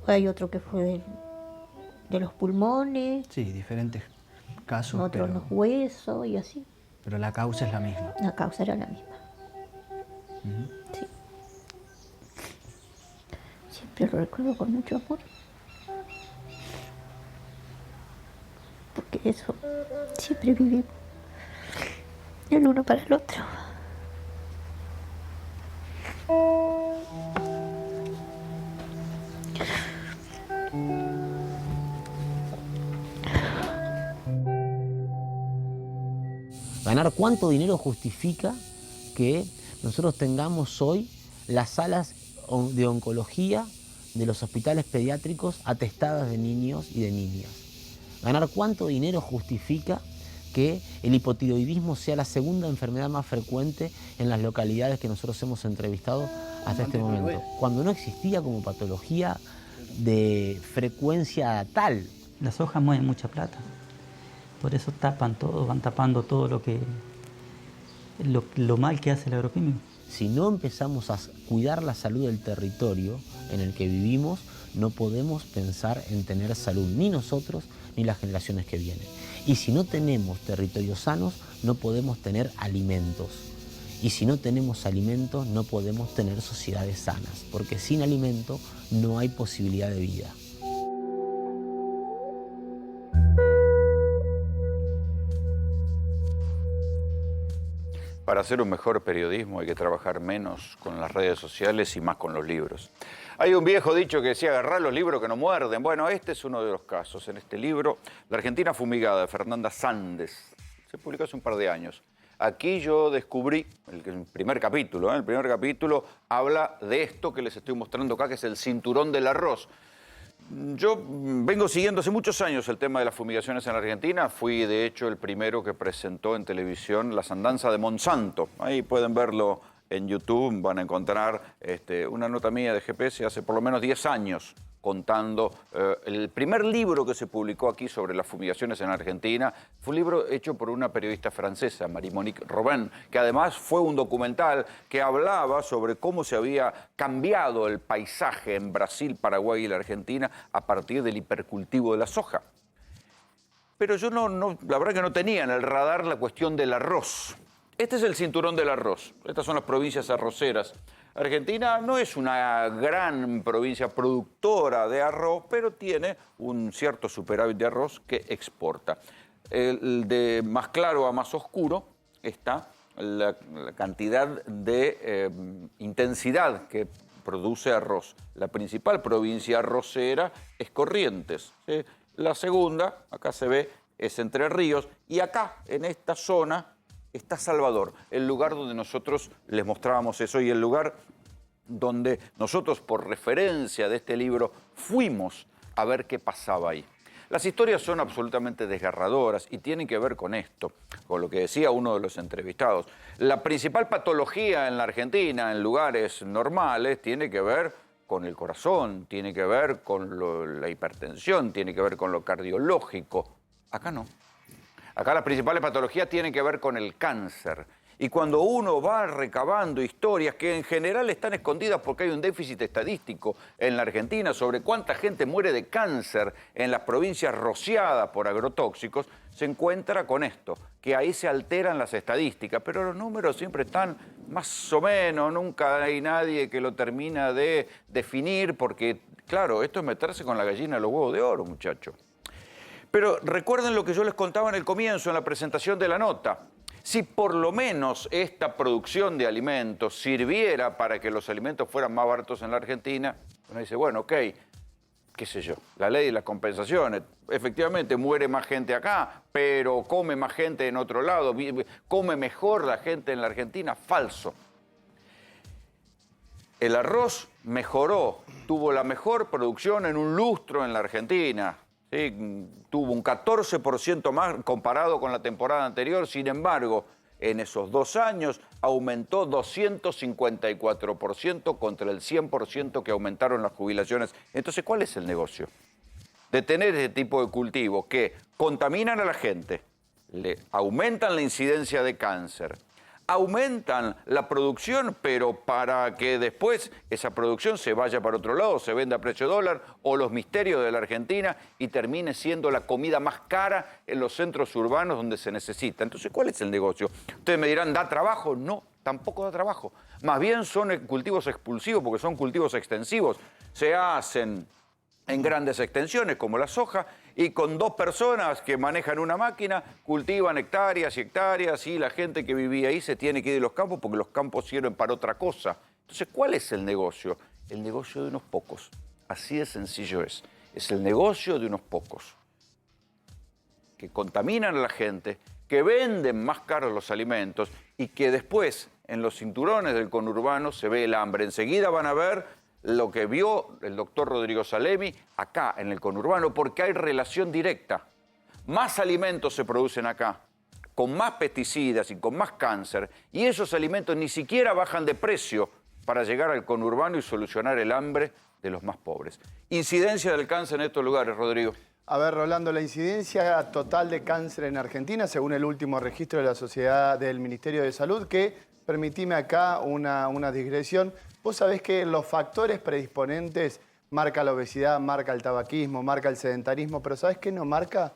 hay otro que fue de los pulmones. Sí, diferentes casos. Otros los huesos y así. Pero la causa es la misma. La causa era la misma. Sí. Siempre lo recuerdo con mucho amor. Porque eso siempre vivimos el uno para el otro. Ganar cuánto dinero justifica que nosotros tengamos hoy las salas de oncología de los hospitales pediátricos atestadas de niños y de niñas. Ganar cuánto dinero justifica que el hipotiroidismo sea la segunda enfermedad más frecuente en las localidades que nosotros hemos entrevistado hasta este momento, cuando no existía como patología de frecuencia tal. Las hojas mueven mucha plata, por eso tapan todo, van tapando todo lo mal que hace el agroquímico. Si no empezamos a cuidar la salud del territorio en el que vivimos, no podemos pensar en tener salud ni nosotros ni las generaciones que vienen. Y si no tenemos territorios sanos, no podemos tener alimentos. Y si no tenemos alimentos, no podemos tener sociedades sanas, porque sin alimento no hay posibilidad de vida. Para hacer un mejor periodismo hay que trabajar menos con las redes sociales y más con los libros. Hay un viejo dicho que decía, agarrá los libros que no muerden. Bueno, este es uno de los casos. En este libro, La Argentina Fumigada, de Fernanda Sandes, se publicó hace un par de años. Aquí yo descubrí el primer capítulo. El primer capítulo habla de esto que les estoy mostrando acá, que es el cinturón del arroz. Yo vengo siguiendo hace muchos años el tema de las fumigaciones en la Argentina. Fui, de hecho, el primero que presentó en televisión Las Andanzas de Monsanto. Ahí pueden verlo en YouTube, van a encontrar una nota mía de GPS hace por lo menos 10 años contando el primer libro que se publicó aquí sobre las fumigaciones en Argentina. Fue un libro hecho por una periodista francesa, Marie-Monique Robin, que además fue un documental que hablaba sobre cómo se había cambiado el paisaje en Brasil, Paraguay y la Argentina a partir del hipercultivo de la soja. Pero yo la verdad que no tenía en el radar la cuestión del arroz. Este es el cinturón del arroz. Estas son las provincias arroceras. Argentina no es una gran provincia productora de arroz, pero tiene un cierto superávit de arroz que exporta. De más claro a más oscuro está la cantidad de intensidad que produce arroz. La principal provincia arrocera es Corrientes, ¿sí? La segunda, acá se ve, es Entre Ríos. Y acá, en esta zona, está Salvador, el lugar donde nosotros les mostrábamos eso y el lugar donde nosotros, por referencia de este libro, fuimos a ver qué pasaba ahí. Las historias son absolutamente desgarradoras y tienen que ver con esto, con lo que decía uno de los entrevistados. La principal patología en la Argentina, en lugares normales, tiene que ver con el corazón, tiene que ver con la hipertensión, tiene que ver con lo cardiológico. Acá no. Acá las principales patologías tienen que ver con el cáncer. Y cuando uno va recabando historias que en general están escondidas porque hay un déficit estadístico en la Argentina sobre cuánta gente muere de cáncer en las provincias rociadas por agrotóxicos, se encuentra con esto, que ahí se alteran las estadísticas, pero los números siempre están más o menos, nunca hay nadie que lo termina de definir porque, claro, esto es meterse con la gallina de los huevos de oro, muchachos. Pero recuerden lo que yo les contaba en el comienzo, en la presentación de la nota. Si por lo menos esta producción de alimentos sirviera para que los alimentos fueran más baratos en la Argentina, uno dice, bueno, ok, qué sé yo, la ley de las compensaciones, efectivamente muere más gente acá, pero come más gente en otro lado, come mejor la gente en la Argentina, falso. El arroz mejoró, tuvo la mejor producción en un lustro en la Argentina, ¿sí? Tuvo un 14% más comparado con la temporada anterior, sin embargo, en esos 2 años aumentó 254% contra el 100% que aumentaron las jubilaciones. Entonces, ¿cuál es el negocio? De tener ese tipo de cultivos que contaminan a la gente, le aumentan la incidencia de cáncer, aumentan la producción, pero para que después esa producción se vaya para otro lado, se venda a precio dólar, o los misterios de la Argentina y termine siendo la comida más cara en los centros urbanos donde se necesita. Entonces, ¿cuál es el negocio? Ustedes me dirán, ¿da trabajo? No, tampoco da trabajo. Más bien son cultivos expulsivos porque son cultivos extensivos. Se hacen en grandes extensiones como la soja y con 2 personas que manejan una máquina cultivan hectáreas y hectáreas y la gente que vivía ahí se tiene que ir de los campos porque los campos sirven para otra cosa. Entonces, ¿cuál es el negocio? El negocio de unos pocos. Así de sencillo es. Es el negocio de unos pocos que contaminan a la gente, que venden más caros los alimentos y que después en los cinturones del conurbano se ve el hambre. Enseguida van a ver lo que vio el doctor Rodrigo Salemi acá en el conurbano, porque hay relación directa. Más alimentos se producen acá, con más pesticidas y con más cáncer, y esos alimentos ni siquiera bajan de precio para llegar al conurbano y solucionar el hambre de los más pobres. Incidencia del cáncer en estos lugares, Rodrigo. A ver, Rolando, la incidencia total de cáncer en Argentina, según el último registro de la Sociedad del Ministerio de Salud, que permitime acá una digresión. Vos sabés que los factores predisponentes marca la obesidad, marca el tabaquismo, marca el sedentarismo, pero ¿sabés qué no marca?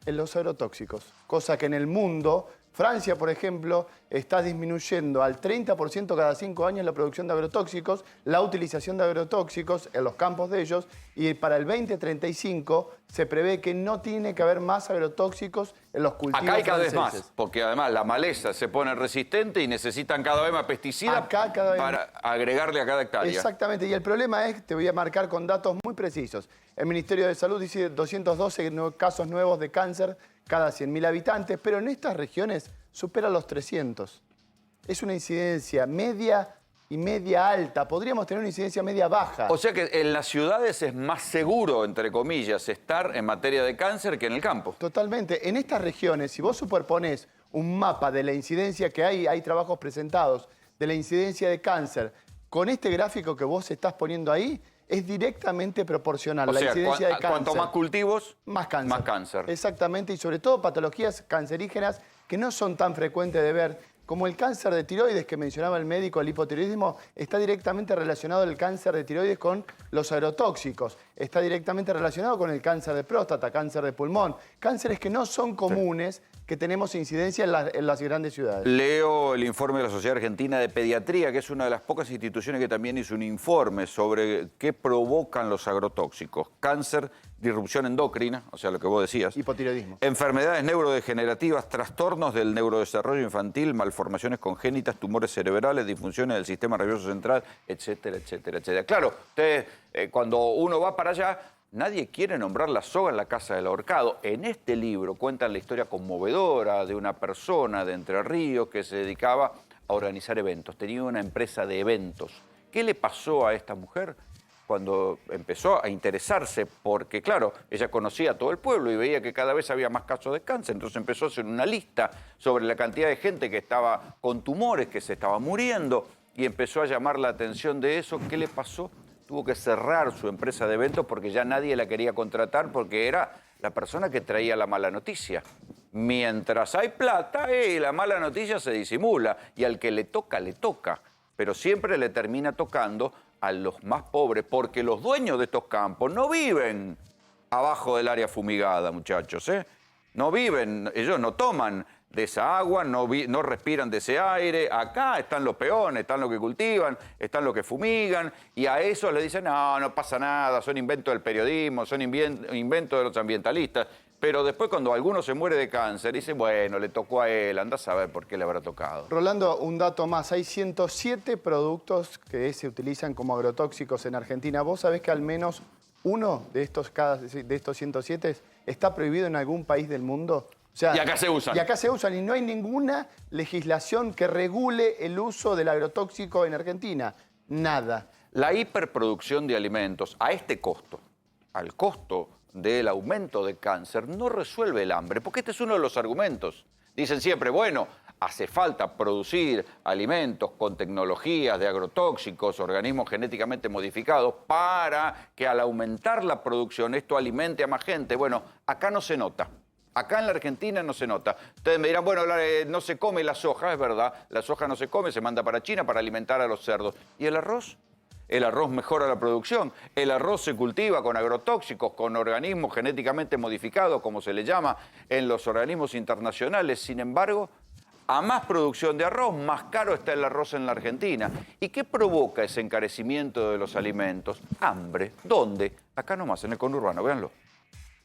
Los agrotóxicos. Cosa que en el mundo, Francia, por ejemplo, está disminuyendo al 30% cada 5 años la producción de agrotóxicos, la utilización de agrotóxicos en los campos de ellos, y para el 2035 se prevé que no tiene que haber más agrotóxicos en los cultivos acá hay cada vez franceses. más, porque además la maleza se pone resistente y necesitan cada vez más pesticidas para agregarle a cada hectárea. Exactamente, y el problema es, te voy a marcar con datos muy precisos. El Ministerio de Salud dice 212 casos nuevos de cáncer cada 100.000 habitantes, pero en estas regiones supera los 300. Es una incidencia media y media alta. Podríamos tener una incidencia media baja. O sea que en las ciudades es más seguro, entre comillas, estar en materia de cáncer que en el campo. Totalmente. En estas regiones, si vos superponés un mapa de la incidencia que hay trabajos presentados de la incidencia de cáncer, con este gráfico que vos estás poniendo ahí, es directamente proporcional. O la sea, incidencia de cáncer. Cuanto más cultivos, más cáncer. Más cáncer. Exactamente, y sobre todo patologías cancerígenas que no son tan frecuentes de ver, como el cáncer de tiroides que mencionaba el médico, el hipotiroidismo, está directamente relacionado el cáncer de tiroides con los agrotóxicos, está directamente relacionado con el cáncer de próstata, cáncer de pulmón, cánceres que no son comunes, que tenemos incidencia en las grandes ciudades. Leo el informe de la Sociedad Argentina de Pediatría, que es una de las pocas instituciones que también hizo un informe sobre qué provocan los agrotóxicos. Cáncer, disrupción endocrina, o sea, lo que vos decías. Hipotiroidismo. Enfermedades neurodegenerativas, trastornos del neurodesarrollo infantil, malformaciones congénitas, tumores cerebrales, disfunciones del sistema nervioso central, etcétera, etcétera, etcétera. Claro, ustedes, cuando uno va para allá, nadie quiere nombrar la soga en la casa del ahorcado. En este libro cuentan la historia conmovedora de una persona de Entre Ríos que se dedicaba a organizar eventos. Tenía una empresa de eventos. ¿Qué le pasó a esta mujer cuando empezó a interesarse? Porque, claro, ella conocía a todo el pueblo y veía que cada vez había más casos de cáncer. Entonces empezó a hacer una lista sobre la cantidad de gente que estaba con tumores, que se estaba muriendo, y empezó a llamar la atención de eso. ¿Qué le pasó? Tuvo que cerrar su empresa de eventos porque ya nadie la quería contratar porque era la persona que traía la mala noticia. Mientras hay plata, la mala noticia se disimula y al que le toca, pero siempre le termina tocando a los más pobres porque los dueños de estos campos no viven abajo del área fumigada, muchachos, No viven, ellos no toman de esa agua, no respiran de ese aire. Acá están los peones, están los que cultivan, están los que fumigan, y a eso le dicen, no pasa nada, son inventos del periodismo, son inventos de los ambientalistas. Pero después cuando alguno se muere de cáncer, dice, bueno, le tocó a él, anda a saber por qué le habrá tocado. Rolando, un dato más. Hay 107 productos que se utilizan como agrotóxicos en Argentina. ¿Vos sabés que al menos uno de estos 107 está prohibido en algún país del mundo? O sea, y acá se usan. Y acá se usan. Y no hay ninguna legislación que regule el uso del agrotóxico en Argentina. Nada. La hiperproducción de alimentos a este costo, al costo del aumento de cáncer, no resuelve el hambre, porque este es uno de los argumentos. Dicen siempre, bueno, hace falta producir alimentos con tecnologías de agrotóxicos, organismos genéticamente modificados, para que al aumentar la producción esto alimente a más gente. Bueno, acá no se nota. Acá en la Argentina no se nota. Ustedes me dirán, bueno, no se come la soja, es verdad. La soja no se come, se manda para China para alimentar a los cerdos. ¿Y el arroz? El arroz mejora la producción. El arroz se cultiva con agrotóxicos, con organismos genéticamente modificados, como se le llama en los organismos internacionales. Sin embargo, a más producción de arroz, más caro está el arroz en la Argentina. ¿Y qué provoca ese encarecimiento de los alimentos? Hambre. ¿Dónde? Acá nomás, en el conurbano, véanlo.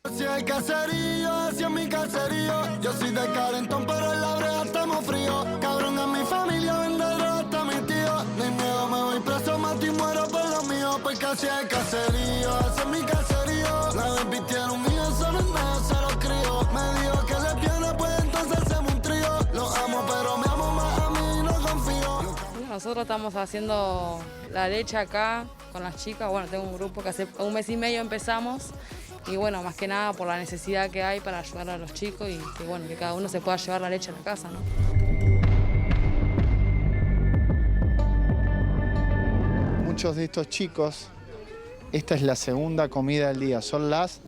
Hacia el caserío, hacia mi caserío. Yo soy de Calentón, pero en la brea estamos fríos. Cabrón, a mi familia vende droga hasta mi tío. Ni miedo, me voy preso, mato y muero por lo mío. Porque hacia el caserío, hacia mi caserío. La baby tiene un mío, solo en medio se lo crío. Me dijo que le tiene, pues entonces hacemos un trío. Lo amo, pero me amo más a mí, no confío. Nosotros estamos haciendo la leche acá con las chicas. Bueno, tengo un grupo que hace 1 mes y medio empezamos. Y bueno, más que nada por la necesidad que hay para ayudar a los chicos y que, bueno, que cada uno se pueda llevar la leche a la casa, ¿no? Muchos de estos chicos, esta es la segunda comida del día, son las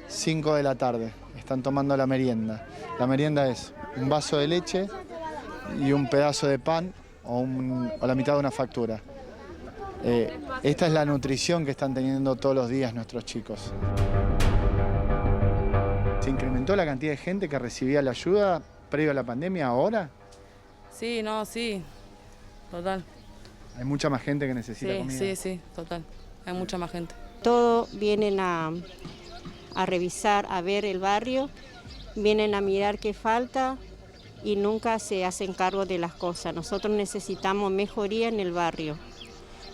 5 de la tarde, están tomando la merienda. La merienda es un vaso de leche y un pedazo de pan o la mitad de una factura. Esta es la nutrición que están teniendo todos los días nuestros chicos. ¿Se incrementó la cantidad de gente que recibía la ayuda previo a la pandemia ahora? Sí, no, sí, total. Hay mucha más gente que necesita comida. Sí, total. Hay mucha más gente. Todos vienen a revisar, a ver el barrio, vienen a mirar qué falta y nunca se hacen cargo de las cosas. Nosotros necesitamos mejoría en el barrio.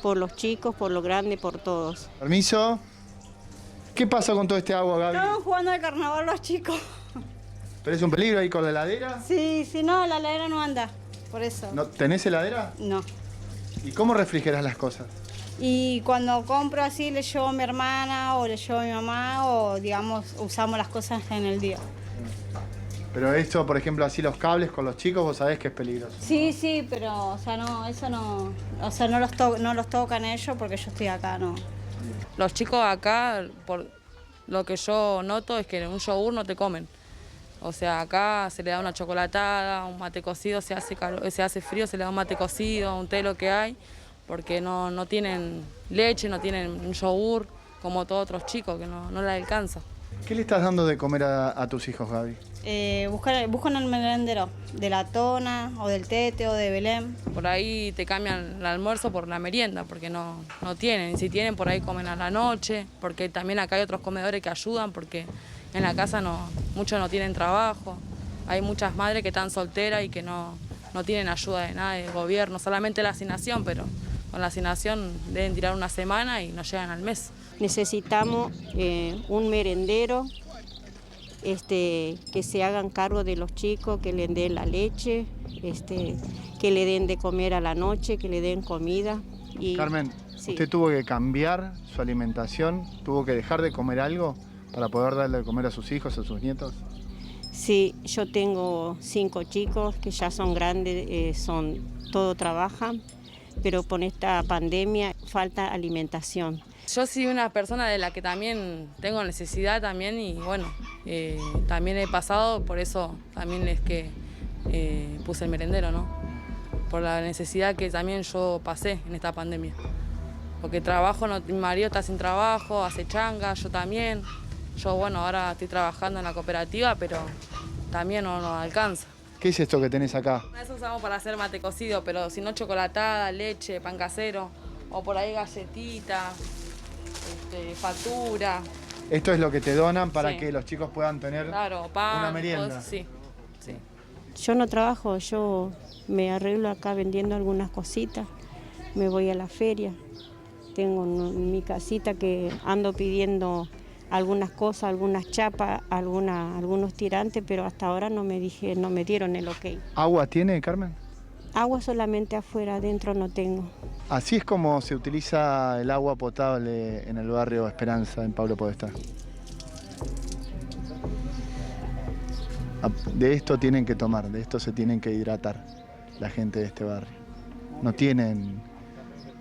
Por los chicos, por los grandes, por todos. Permiso. ¿Qué pasa con todo este agua, Gaby? Estaban jugando al carnaval los chicos. ¿Pero es un peligro ahí con la heladera? Sí, no, la heladera no anda, por eso. ¿No, ¿Tenés heladera? No. ¿Y cómo refrigerás las cosas? Y cuando compro así le llevo a mi hermana o le llevo a mi mamá o, digamos, usamos las cosas en el día. Pero esto, por ejemplo, así los cables con los chicos, vos sabés que es peligroso. Sí, pero, o sea, no, eso no, o sea, no los tocan ellos porque yo estoy acá, no. Los chicos acá, por lo que yo noto, es que en un yogur no te comen. O sea, acá se le da una chocolatada, un mate cocido, se hace frío, se le da un mate cocido, un té, lo que hay, porque no tienen leche, no tienen un yogur, como todos otros chicos, que no les alcanza. ¿Qué le estás dando de comer a tus hijos, Gaby? Busco en el merendero, de la Tona, o del Tete, o de Belén. Por ahí te cambian el almuerzo por la merienda, porque no tienen. Y si tienen, por ahí comen a la noche, porque también acá hay otros comedores que ayudan, porque en la casa muchos no tienen trabajo. Hay muchas madres que están solteras y que no tienen ayuda de nada del gobierno, solamente la asignación, pero con la asignación deben tirar una semana y no llegan al mes. Necesitamos un merendero, que se hagan cargo de los chicos, que le den la leche, que le den de comer a la noche, que le den comida. Y, Carmen, sí. ¿Usted tuvo que cambiar su alimentación? ¿Tuvo que dejar de comer algo para poder darle de comer a sus hijos, a sus nietos? Sí, yo tengo 5 chicos que ya son grandes, todos trabajan, pero con esta pandemia falta alimentación. Yo soy una persona de la que también tengo necesidad también y bueno, también he pasado, por eso también es que puse el merendero, ¿no? Por la necesidad que también yo pasé en esta pandemia. Porque trabajo, mi marido está sin trabajo, hace changa, yo también. Yo bueno, ahora estoy trabajando en la cooperativa, pero también no nos alcanza. ¿Qué es esto que tenés acá? Eso usamos para hacer mate cocido, pero si no chocolatada, leche, pan casero, o por ahí galletita, factura, Esto es lo que te donan para Sí. que los chicos puedan tener Claro, pan, una merienda. cosas, sí, sí. Yo no trabajo, yo me arreglo acá vendiendo algunas cositas, me voy a la feria, tengo mi casita que ando pidiendo algunas cosas, algunas chapas, algunos tirantes, pero hasta ahora no me dieron el ok. ¿Agua tiene, Carmen? Agua solamente afuera, adentro no tengo. Así es como se utiliza el agua potable en el barrio Esperanza, en Pablo Podestá. De esto tienen que tomar, de esto se tienen que hidratar la gente de este barrio. No tienen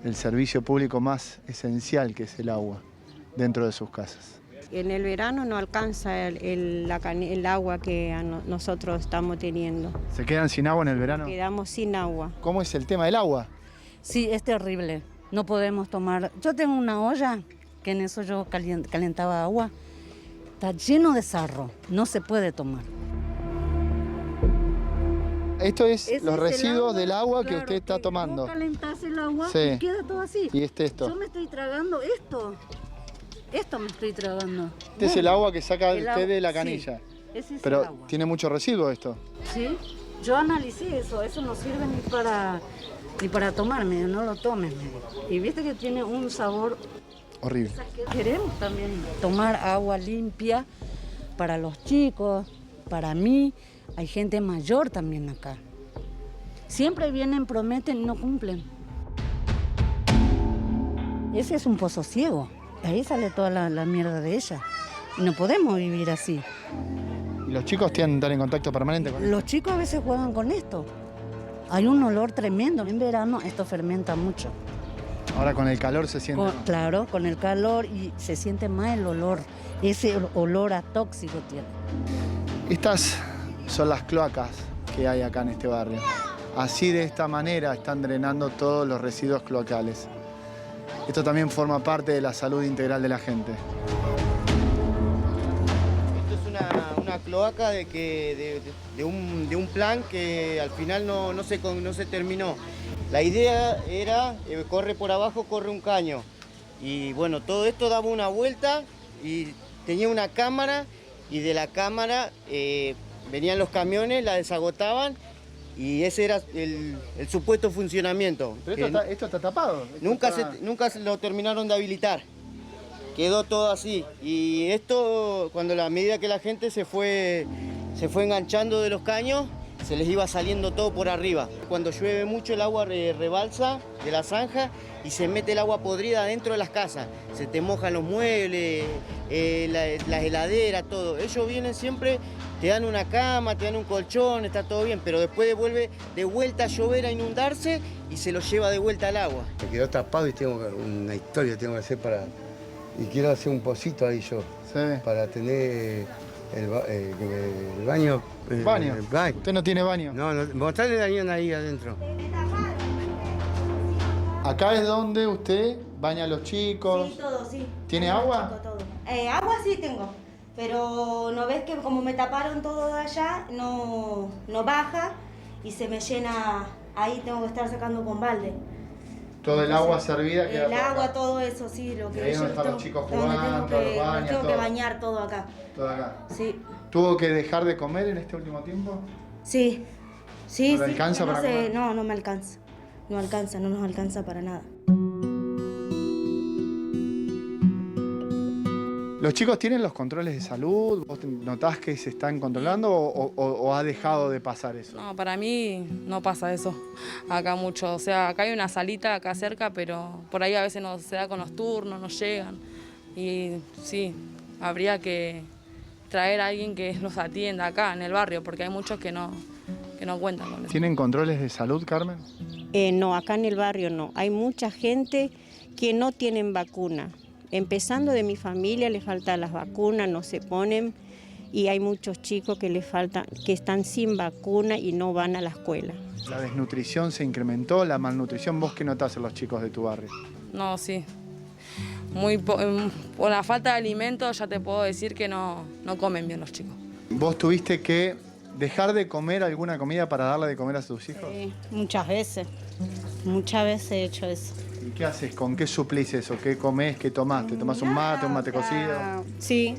el servicio público más esencial que es el agua dentro de sus casas. En el verano no alcanza el agua que nosotros estamos teniendo. ¿Se quedan sin agua en el verano? Quedamos sin agua. ¿Cómo es el tema del agua? Sí, es terrible. No podemos tomar. Yo tengo una olla que en eso yo calentaba agua. Está lleno de sarro. No se puede tomar. Esto es Ese los es el residuos agua, del agua que claro, usted está tomando. Vos calentás el agua Sí. y queda todo así. Y esto. Yo me estoy tragando esto. Esto me estoy tragando. Este es el agua que saca El usted agua, de la sí. canilla. Ese es Pero el agua. tiene mucho residuo esto. Sí, yo analicé eso. Eso no sirve ni para tomarme. No lo tomen. Y viste que tiene un sabor. Horrible. Queremos también tomar agua limpia para los chicos, para mí. Hay gente mayor también acá. Siempre vienen, prometen y no cumplen. Ese es un pozo ciego. Ahí sale toda la mierda de ella. Y no podemos vivir así. ¿Y los chicos tienen que estar en contacto permanente con esto? Los chicos a veces juegan con esto. Hay un olor tremendo. En verano esto fermenta mucho. Ahora con el calor se siente. Claro, con el calor y se siente más el olor. Ese olor a tóxico tiene. Estas son las cloacas que hay acá en este barrio. Así de esta manera están drenando todos los residuos cloacales. Esto también forma parte de la salud integral de la gente. Esto es una cloaca de un plan que al final no se terminó. La idea era, corre por abajo, corre un caño. Y bueno, todo esto daba una vuelta y tenía una cámara y de la cámara venían los camiones, la desagotaban y ese era el supuesto funcionamiento. Pero esto está tapado. Nunca se lo terminaron de habilitar. Quedó todo así. Y esto, a medida que la gente se fue enganchando de los caños, se les iba saliendo todo por arriba. Cuando llueve mucho el agua rebalsa de la zanja y se mete el agua podrida dentro de las casas. Se te mojan los muebles, las heladeras, todo. Ellos vienen siempre, te dan una cama, te dan un colchón, está todo bien, pero después vuelve de vuelta a llover, a inundarse y se lo lleva de vuelta al agua. Me quedó tapado y tengo una historia tengo que hacer para... Y quiero hacer un pocito ahí yo, para tener el baño. ¿Baño? El baño. ¿Usted no tiene baño? No, mostrarle la niña ahí adentro. Acá es donde usted baña a los chicos. Sí, todo, sí. ¿Tiene Baño a los agua? chicos, todo. Agua sí tengo, pero no ves que como me taparon todo de allá, no baja y se me llena, ahí tengo que estar sacando con balde. Todo el agua servida queda El por acá. agua, todo eso, sí, lo Y que ahí es donde están los chicos jugando, los baños, tengo que todo. bañar todo acá. Todo acá. Sí. ¿Tuvo que dejar de comer en este último tiempo? Sí. Sí, ¿No le alcanza para comer? No me alcanza. No alcanza, no nos alcanza para nada. ¿Los chicos tienen los controles de salud? ¿Vos notás que se están controlando o ha dejado de pasar eso? No, para mí no pasa eso acá mucho. O sea, acá hay una salita acá cerca, pero por ahí a veces no se da con los turnos, no llegan. Y sí, habría que traer a alguien que los atienda acá en el barrio, porque hay muchos que no cuentan con eso. ¿Tienen controles de salud, Carmen? No, acá en el barrio no. Hay mucha gente que no tienen vacuna. Empezando de mi familia, le faltan las vacunas, no se ponen, y hay muchos chicos que están sin vacuna y no van a la escuela. ¿La desnutrición se incrementó? ¿La malnutrición? ¿Vos qué notás en los chicos de tu barrio? No, sí. Por la falta de alimentos ya te puedo decir que no comen bien los chicos. ¿Vos tuviste que dejar de comer alguna comida para darle de comer a tus hijos? Sí, muchas veces he hecho eso. ¿Y qué haces? ¿Con qué suplís eso? ¿Qué comés? ¿Qué tomás? ¿Te tomás un mate cocido? Sí,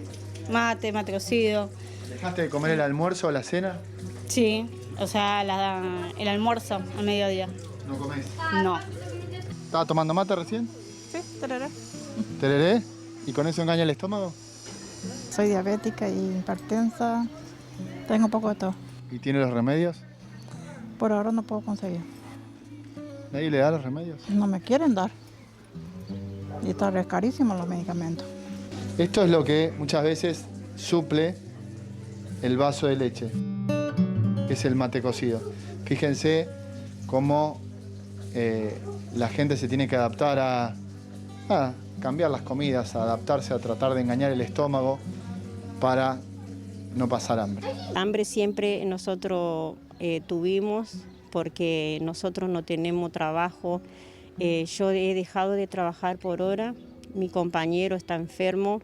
mate cocido. ¿Dejaste de comer el almuerzo o la cena? Sí, o sea, el almuerzo al mediodía. ¿No comés? No. ¿Estaba tomando mate recién? Sí, tereré. ¿Tereré? ¿Y con eso engaña el estómago? Soy diabética y hipertensa. Tengo un poco de todo. ¿Y tiene los remedios? Por ahora no puedo conseguir. ¿Nadie le da los remedios? No me quieren dar. Y están carísimos los medicamentos. Esto es lo que muchas veces suple el vaso de leche, que es el mate cocido. Fíjense cómo la gente se tiene que adaptar a cambiar las comidas, a adaptarse, a tratar de engañar el estómago para no pasar hambre. Hambre siempre nosotros tuvimos porque nosotros no tenemos trabajo. Yo he dejado de trabajar por hora, mi compañero está enfermo,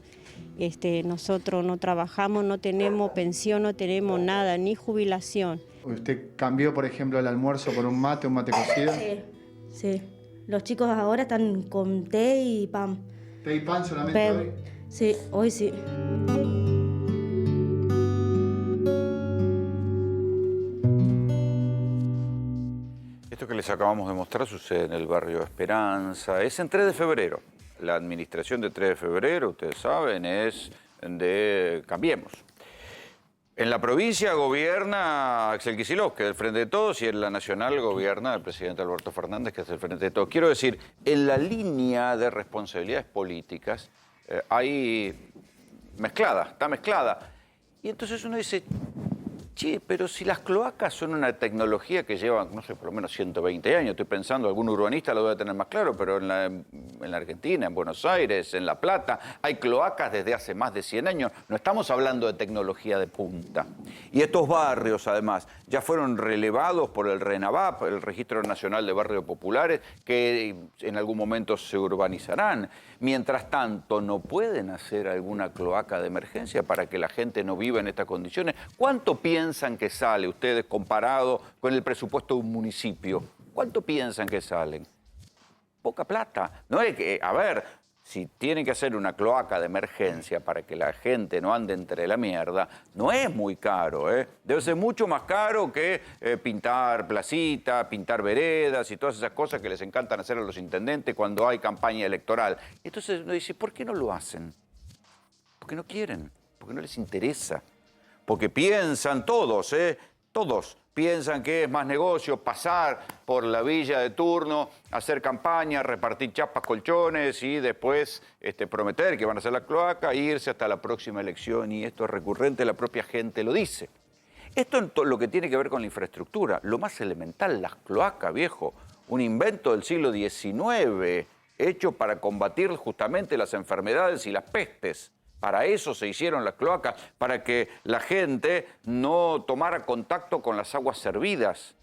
nosotros no trabajamos, no tenemos pensión, no tenemos nada, ni jubilación. ¿Usted cambió, por ejemplo, el almuerzo por un mate cocido? Sí. Los chicos ahora están con té y pan. ¿Té y pan solamente hoy? Sí, hoy sí. Esto que les acabamos de mostrar sucede en el barrio Esperanza. Es en 3 de febrero. La administración de 3 de febrero, ustedes saben, es de Cambiemos. En la provincia gobierna Axel Kicillof, que es del Frente de Todos, y en la nacional gobierna el presidente Alberto Fernández, que es del Frente de Todos. Quiero decir, en la línea de responsabilidades políticas hay está mezclada. Y entonces uno dice, che, pero si las cloacas son una tecnología que lleva, no sé, por lo menos 120 años, estoy pensando, algún urbanista lo debe tener más claro, pero en la Argentina, en Buenos Aires, en La Plata, hay cloacas desde hace más de 100 años. No estamos hablando de tecnología de punta. Y estos barrios, además, ya fueron relevados por el RENAVAP, el Registro Nacional de Barrios Populares, que en algún momento se urbanizarán. Mientras tanto, ¿no pueden hacer alguna cloaca de emergencia para que la gente no viva en estas condiciones? ¿Cuánto piensan que sale ustedes comparado con el presupuesto de un municipio? ¿Cuánto piensan que salen? Poca plata. No es que, a ver, si tienen que hacer una cloaca de emergencia para que la gente no ande entre la mierda, no es muy caro, ¿eh? Debe ser mucho más caro que pintar placitas, pintar veredas y todas esas cosas que les encantan hacer a los intendentes cuando hay campaña electoral. Entonces uno dice, ¿por qué no lo hacen? Porque no quieren, porque no les interesa. Porque piensan todos, todos piensan que es más negocio pasar por la villa de turno, hacer campaña, repartir chapas, colchones y después prometer que van a hacer la cloaca e irse hasta la próxima elección. Y esto es recurrente, la propia gente lo dice. Esto es lo que tiene que ver con la infraestructura, lo más elemental, las cloacas, viejo. Un invento del siglo XIX, hecho para combatir justamente las enfermedades y las pestes. Para eso se hicieron las cloacas, para que la gente no tomara contacto con las aguas servidas,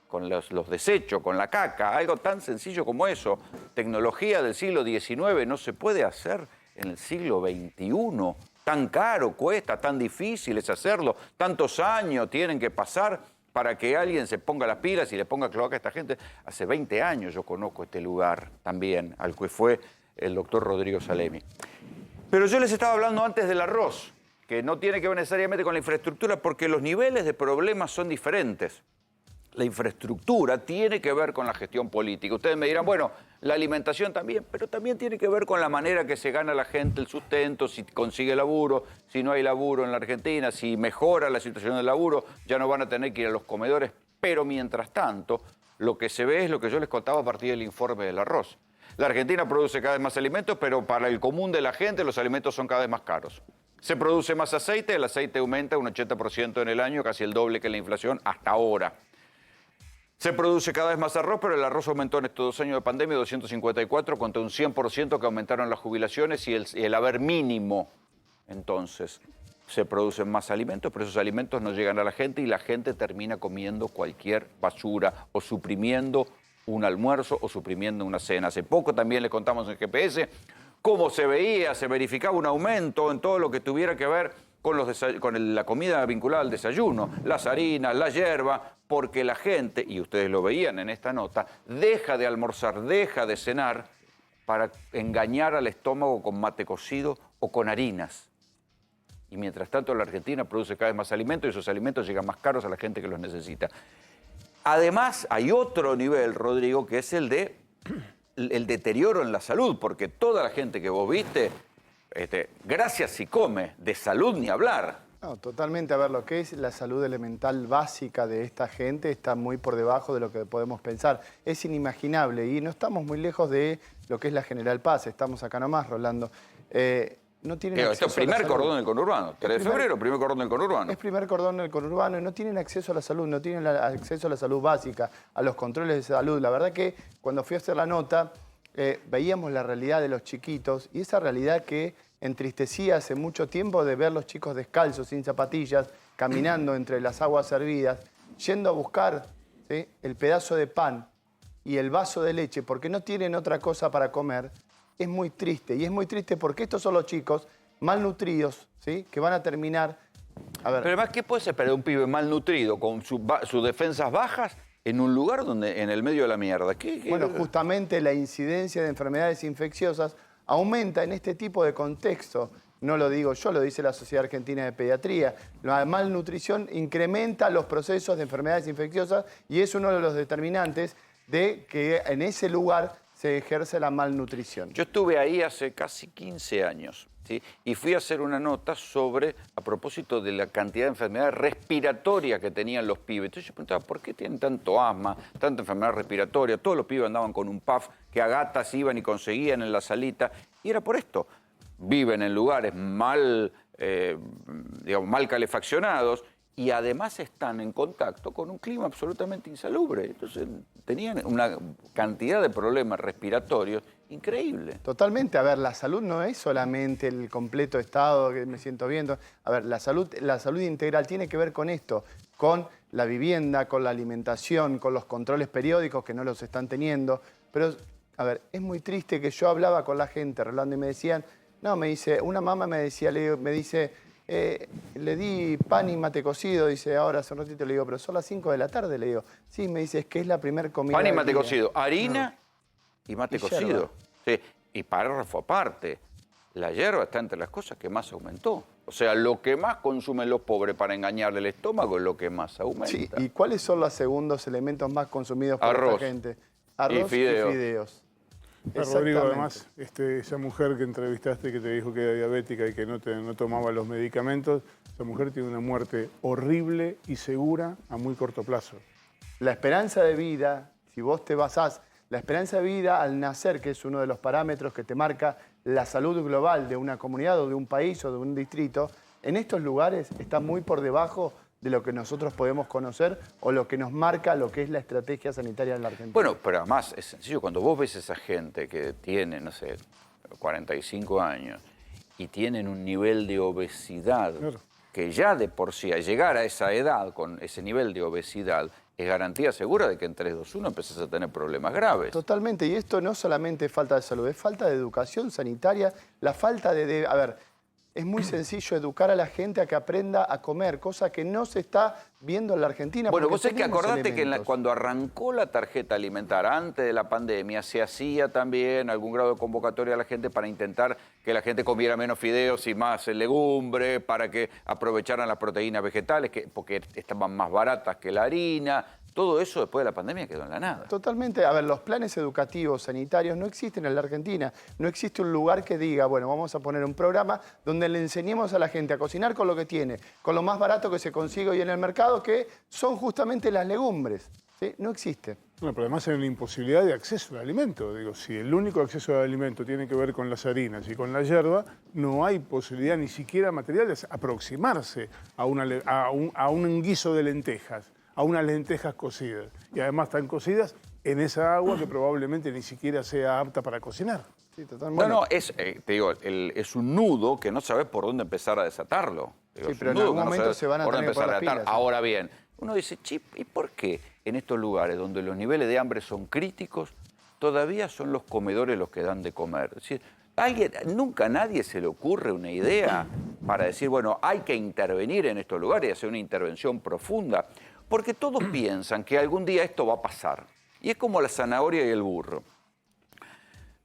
con los desechos, con la caca, algo tan sencillo como eso. Tecnología del siglo XIX no se puede hacer en el siglo XXI. Tan caro cuesta, tan difícil es hacerlo, tantos años tienen que pasar para que alguien se ponga las pilas y le ponga cloaca a esta gente. Hace 20 años yo conozco este lugar también, al que fue el doctor Rodrigo Salemi. Pero yo les estaba hablando antes del arroz, que no tiene que ver necesariamente con la infraestructura, porque los niveles de problemas son diferentes. La infraestructura tiene que ver con la gestión política. Ustedes me dirán, bueno, la alimentación también, pero también tiene que ver con la manera que se gana la gente el sustento, si consigue laburo, si no hay laburo en la Argentina, si mejora la situación del laburo, ya no van a tener que ir a los comedores. Pero mientras tanto, lo que se ve es lo que yo les contaba a partir del informe del arroz. La Argentina produce cada vez más alimentos, pero para el común de la gente los alimentos son cada vez más caros. Se produce más aceite, el aceite aumenta un 80% en el año, casi el doble que la inflación hasta ahora. Se produce cada vez más arroz, pero el arroz aumentó en estos 2 años de pandemia 254 contra un 100% que aumentaron las jubilaciones y el haber mínimo. Entonces, se producen más alimentos, pero esos alimentos no llegan a la gente y la gente termina comiendo cualquier basura o suprimiendo un almuerzo o suprimiendo una cena. Hace poco también le contamos en GPS cómo se verificaba un aumento en todo lo que tuviera que ver con la comida vinculada al desayuno, las harinas, la yerba, porque la gente, y ustedes lo veían en esta nota, deja de almorzar, deja de cenar para engañar al estómago con mate cocido o con harinas. Y mientras tanto la Argentina produce cada vez más alimentos y esos alimentos llegan más caros a la gente que los necesita. Además, hay otro nivel, Rodrigo, que es el deterioro en la salud, porque toda la gente que vos viste, gracias si come, de salud ni hablar. No, totalmente. A ver, lo que es la salud elemental básica de esta gente está muy por debajo de lo que podemos pensar. Es inimaginable y no estamos muy lejos de lo que es la General Paz. Estamos acá nomás, Rolando. No tienen acceso esto es primer cordón del conurbano. 3 de febrero, primer cordón del conurbano. Es primer cordón del conurbano y no tienen acceso a la salud, no tienen acceso a la salud básica, a los controles de salud. La verdad que cuando fui a hacer la nota, veíamos la realidad de los chiquitos y esa realidad que entristecía hace mucho tiempo de ver los chicos descalzos, sin zapatillas, caminando entre las aguas hervidas, yendo a buscar, ¿sí?, el pedazo de pan y el vaso de leche porque no tienen otra cosa para comer. Es muy triste, y es muy triste porque estos son los chicos malnutridos, ¿sí?, que van a terminar... A ver. Pero además, ¿qué puede esperar de un pibe malnutrido con sus defensas bajas en un lugar donde en el medio de la mierda? Bueno, justamente la incidencia de enfermedades infecciosas aumenta en este tipo de contexto. No lo digo yo, lo dice la Sociedad Argentina de Pediatría. La malnutrición incrementa los procesos de enfermedades infecciosas y es uno de los determinantes de que en ese lugar se ejerce la malnutrición. Yo estuve ahí hace casi 15 años, ¿sí?, y fui a hacer una nota a propósito de la cantidad de enfermedades respiratorias que tenían los pibes. Entonces yo preguntaba, ¿por qué tienen tanto asma, tanta enfermedad respiratoria? Todos los pibes andaban con un puff que a gatas iban y conseguían en la salita. Y era por esto. Viven en lugares mal calefaccionados y además están en contacto con un clima absolutamente insalubre. Entonces tenían una cantidad de problemas respiratorios increíble. Totalmente. A ver, la salud no es solamente el completo estado que me siento bien. A ver, la salud integral tiene que ver con esto, con la vivienda, con la alimentación, con los controles periódicos que no los están teniendo. Pero, a ver, es muy triste que yo hablaba con la gente, Rolando, y me decían, no, me dice, una mamá me decía, me dice, le di pan y mate cocido, dice, ahora hace un ratito, le digo, pero son las 5 de la tarde, le digo. Sí, me dice, es que es la primer comida. Pan y mate cocido, harina y mate cocido. Sí. Y párrafo aparte, la hierba está entre las cosas que más aumentó. O sea, lo que más consumen los pobres para engañarle el estómago es lo que más aumenta. Sí, ¿y cuáles son los segundos elementos más consumidos por esta gente? Arroz y fideos. Rodrigo, además, esa mujer que entrevistaste que te dijo que era diabética y que no tomaba los medicamentos, esa mujer tiene una muerte horrible y segura a muy corto plazo. La esperanza de vida, si vos te basás, la esperanza de vida al nacer, que es uno de los parámetros que te marca la salud global de una comunidad o de un país o de un distrito, en estos lugares está muy por debajo de lo que nosotros podemos conocer o lo que nos marca lo que es la estrategia sanitaria de la Argentina. Bueno, pero además es sencillo, cuando vos ves a esa gente que tiene, no sé, 45 años y tienen un nivel de obesidad, claro, que ya de por sí, al llegar a esa edad con ese nivel de obesidad, es garantía segura de que en 3, 2, 1 empezás a tener problemas graves. Totalmente, y esto no solamente es falta de salud, es falta de educación sanitaria, la falta de a ver, es muy sencillo educar a la gente a que aprenda a comer, cosa que no se está viendo en la Argentina. Bueno, vos es que acordate que cuando arrancó la tarjeta alimentaria, antes de la pandemia, se hacía también algún grado de convocatoria a la gente para intentar que la gente comiera menos fideos y más legumbre, para que aprovecharan las proteínas vegetales, porque estaban más baratas que la harina. Todo eso después de la pandemia quedó en la nada. Totalmente. A ver, los planes educativos, sanitarios, no existen en la Argentina. No existe un lugar que diga, bueno, vamos a poner un programa donde le enseñemos a la gente a cocinar con lo que tiene, con lo más barato que se consigue hoy en el mercado, que son justamente las legumbres. ¿Sí? No existe. Bueno, pero además hay una imposibilidad de acceso al alimento. Digo, si el único acceso al alimento tiene que ver con las harinas y con la hierba, no hay posibilidad ni siquiera material de aproximarse a un guiso de lentejas, a unas lentejas cocidas. Y además están cocidas en esa agua que probablemente ni siquiera sea apta para cocinar. Sí, totalmente. No, te digo, es un nudo que no sabes por dónde empezar a desatarlo. Digo, sí, pero en algún momento se van a tener que poner las pilas. Ahora bien, uno dice, ¿y por qué en estos lugares donde los niveles de hambre son críticos, todavía son los comedores los que dan de comer? Es decir, nunca a nadie se le ocurre una idea para decir, bueno, hay que intervenir en estos lugares y hacer una intervención profunda, porque todos piensan que algún día esto va a pasar. Y es como la zanahoria y el burro.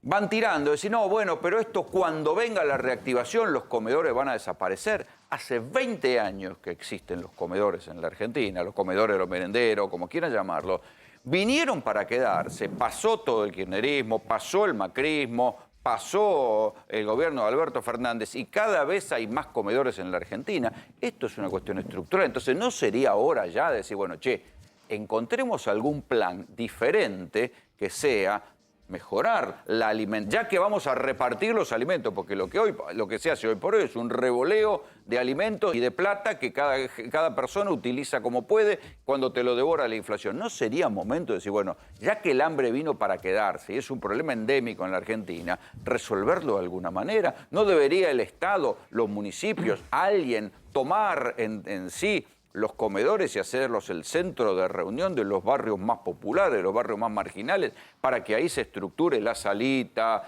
Van tirando, decir, no, bueno, pero esto cuando venga la reactivación los comedores van a desaparecer. Hace 20 años que existen los comedores en la Argentina, los comedores de los merenderos, como quieran llamarlo. Vinieron para quedarse, pasó todo el kirchnerismo, pasó el macrismo, pasó el gobierno de Alberto Fernández y cada vez hay más comedores en la Argentina. Esto es una cuestión estructural, entonces no sería hora ya de decir, bueno, che, encontremos algún plan diferente que sea mejorar la alimentación, ya que vamos a repartir los alimentos, porque lo que se hace hoy por hoy es un revoleo de alimentos y de plata que cada persona utiliza como puede cuando te lo devora la inflación. ¿No sería momento de decir, bueno, ya que el hambre vino para quedarse y es un problema endémico en la Argentina, resolverlo de alguna manera? ¿No debería el Estado, los municipios, alguien tomar en sí los comedores y hacerlos el centro de reunión de los barrios más populares, los barrios más marginales, para que ahí se estructure la salita,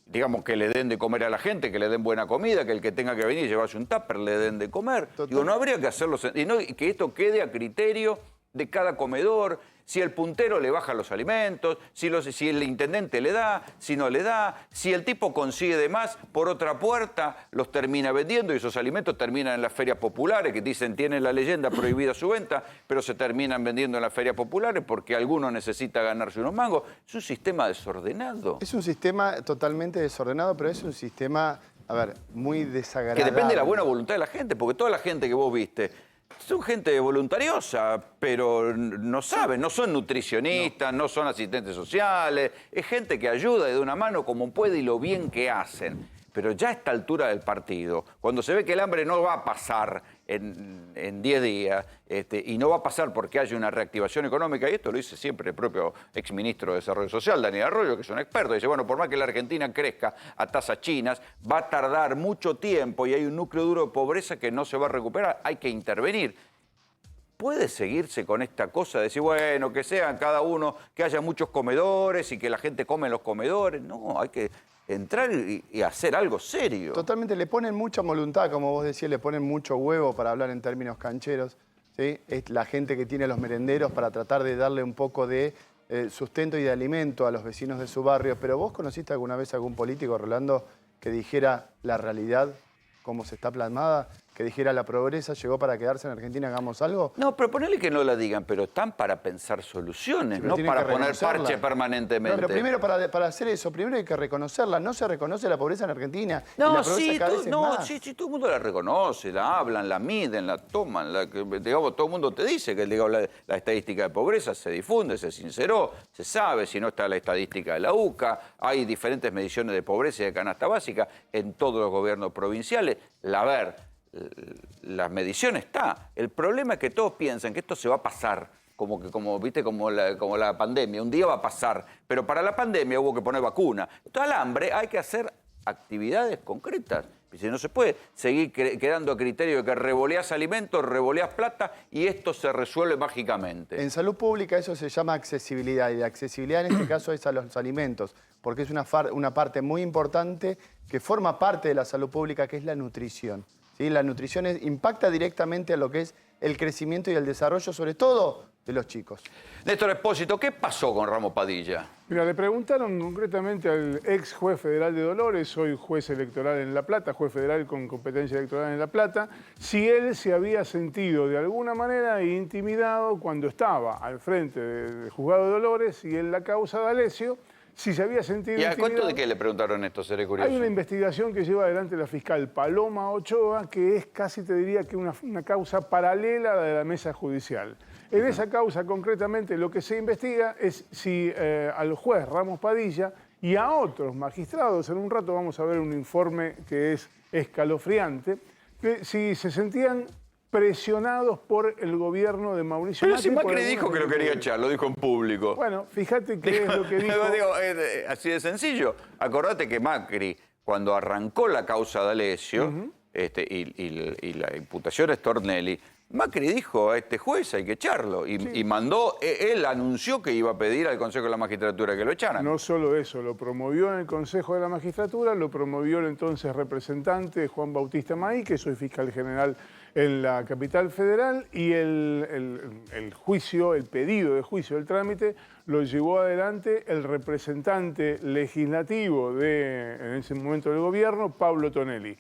digamos que le den de comer a la gente, que le den buena comida, que el que tenga que venir y llevarse un tupper le den de comer? Digo, no habría que hacerlo, y que esto quede a criterio de cada comedor, si el puntero le baja los alimentos, si el intendente le da, si no le da, si el tipo consigue de más, por otra puerta los termina vendiendo y esos alimentos terminan en las ferias populares, que dicen tienen la leyenda prohibida su venta, pero se terminan vendiendo en las ferias populares porque alguno necesita ganarse unos mangos. Es un sistema desordenado. Es un sistema totalmente desordenado, pero es un sistema, a ver, muy desagradable. Que depende de la buena voluntad de la gente, porque toda la gente que vos viste son gente voluntariosa, pero no saben, no son nutricionistas, no son asistentes sociales, es gente que ayuda y da una mano como puede y lo bien que hacen. Pero ya a esta altura del partido, cuando se ve que el hambre no va a pasar en 10 días, y no va a pasar porque haya una reactivación económica, y esto lo dice siempre el propio exministro de Desarrollo Social, Daniel Arroyo, que es un experto, dice, bueno, por más que la Argentina crezca a tasas chinas, va a tardar mucho tiempo y hay un núcleo duro de pobreza que no se va a recuperar, hay que intervenir. ¿Puede seguirse con esta cosa de decir, bueno, que sean cada uno, que haya muchos comedores y que la gente come en los comedores? No, hay que entrar y hacer algo serio. Totalmente, le ponen mucha voluntad, como vos decías, le ponen mucho huevo, para hablar en términos cancheros, ¿sí? Es la gente que tiene los merenderos para tratar de darle un poco de sustento y de alimento a los vecinos de su barrio. Pero ¿vos conociste alguna vez a algún político, Rolando, que dijera la realidad, cómo se está plasmada? Que dijera la pobreza llegó para quedarse en Argentina, hagamos algo. No, pero ponele que no la digan, pero están para pensar soluciones, no para poner parche permanentemente. No, pero primero para hacer eso, primero hay que reconocerla. No se reconoce la pobreza en Argentina. No, la sí, sí, todo el mundo la reconoce, la hablan, la miden, la toman. Digamos, todo el mundo te dice que la estadística de pobreza se difunde, se sinceró, se sabe, si no está la estadística de la UCA, hay diferentes mediciones de pobreza y de canasta básica en todos los gobiernos provinciales. La medición está. El problema es que todos piensan que esto se va a pasar, como la pandemia. Un día va a pasar, pero para la pandemia hubo que poner vacuna. Entonces, al hambre hay que hacer actividades concretas. Si no se puede seguir quedando a criterio de que revoleás alimentos, revoleás plata y esto se resuelve mágicamente. En salud pública eso se llama accesibilidad, y la accesibilidad en este caso es a los alimentos, porque es una parte muy importante que forma parte de la salud pública, que es la nutrición. ¿Sí? La nutrición impacta directamente a lo que es el crecimiento y el desarrollo, sobre todo de los chicos. Néstor Espósito, ¿qué pasó con Ramos Padilla? Mira, le preguntaron concretamente al ex juez federal de Dolores, hoy juez electoral en La Plata, juez federal con competencia electoral en La Plata, si él se había sentido de alguna manera intimidado cuando estaba al frente del juzgado de Dolores y en la causa de Alessio, si se había sentido ¿Y a intimidado. cuánto de qué le preguntaron esto? Seré curioso. Hay una investigación que lleva adelante la fiscal Paloma Ochoa, que es casi, te diría, que una causa paralela a la de la mesa judicial. En esa causa, concretamente, lo que se investiga es si al juez Ramos Padilla y a otros magistrados, en un rato vamos a ver un informe que es escalofriante, que si se sentían presionados por el gobierno de Mauricio Macri. Pero si Macri dijo que lo quería echar, lo dijo en público. Bueno, fíjate qué es lo que dijo. Así de sencillo. Acordate que Macri, cuando arrancó la causa de Alessio, y la imputación es Stornelli, Macri dijo a este juez hay que echarlo y mandó, él anunció que iba a pedir al Consejo de la Magistratura que lo echaran. No solo eso, lo promovió en el Consejo de la Magistratura, lo promovió el entonces representante Juan Bautista Maí, que soy fiscal general en la capital federal, y el juicio, el pedido de juicio, el trámite, lo llevó adelante el representante legislativo en ese momento del gobierno, Pablo Tonelli.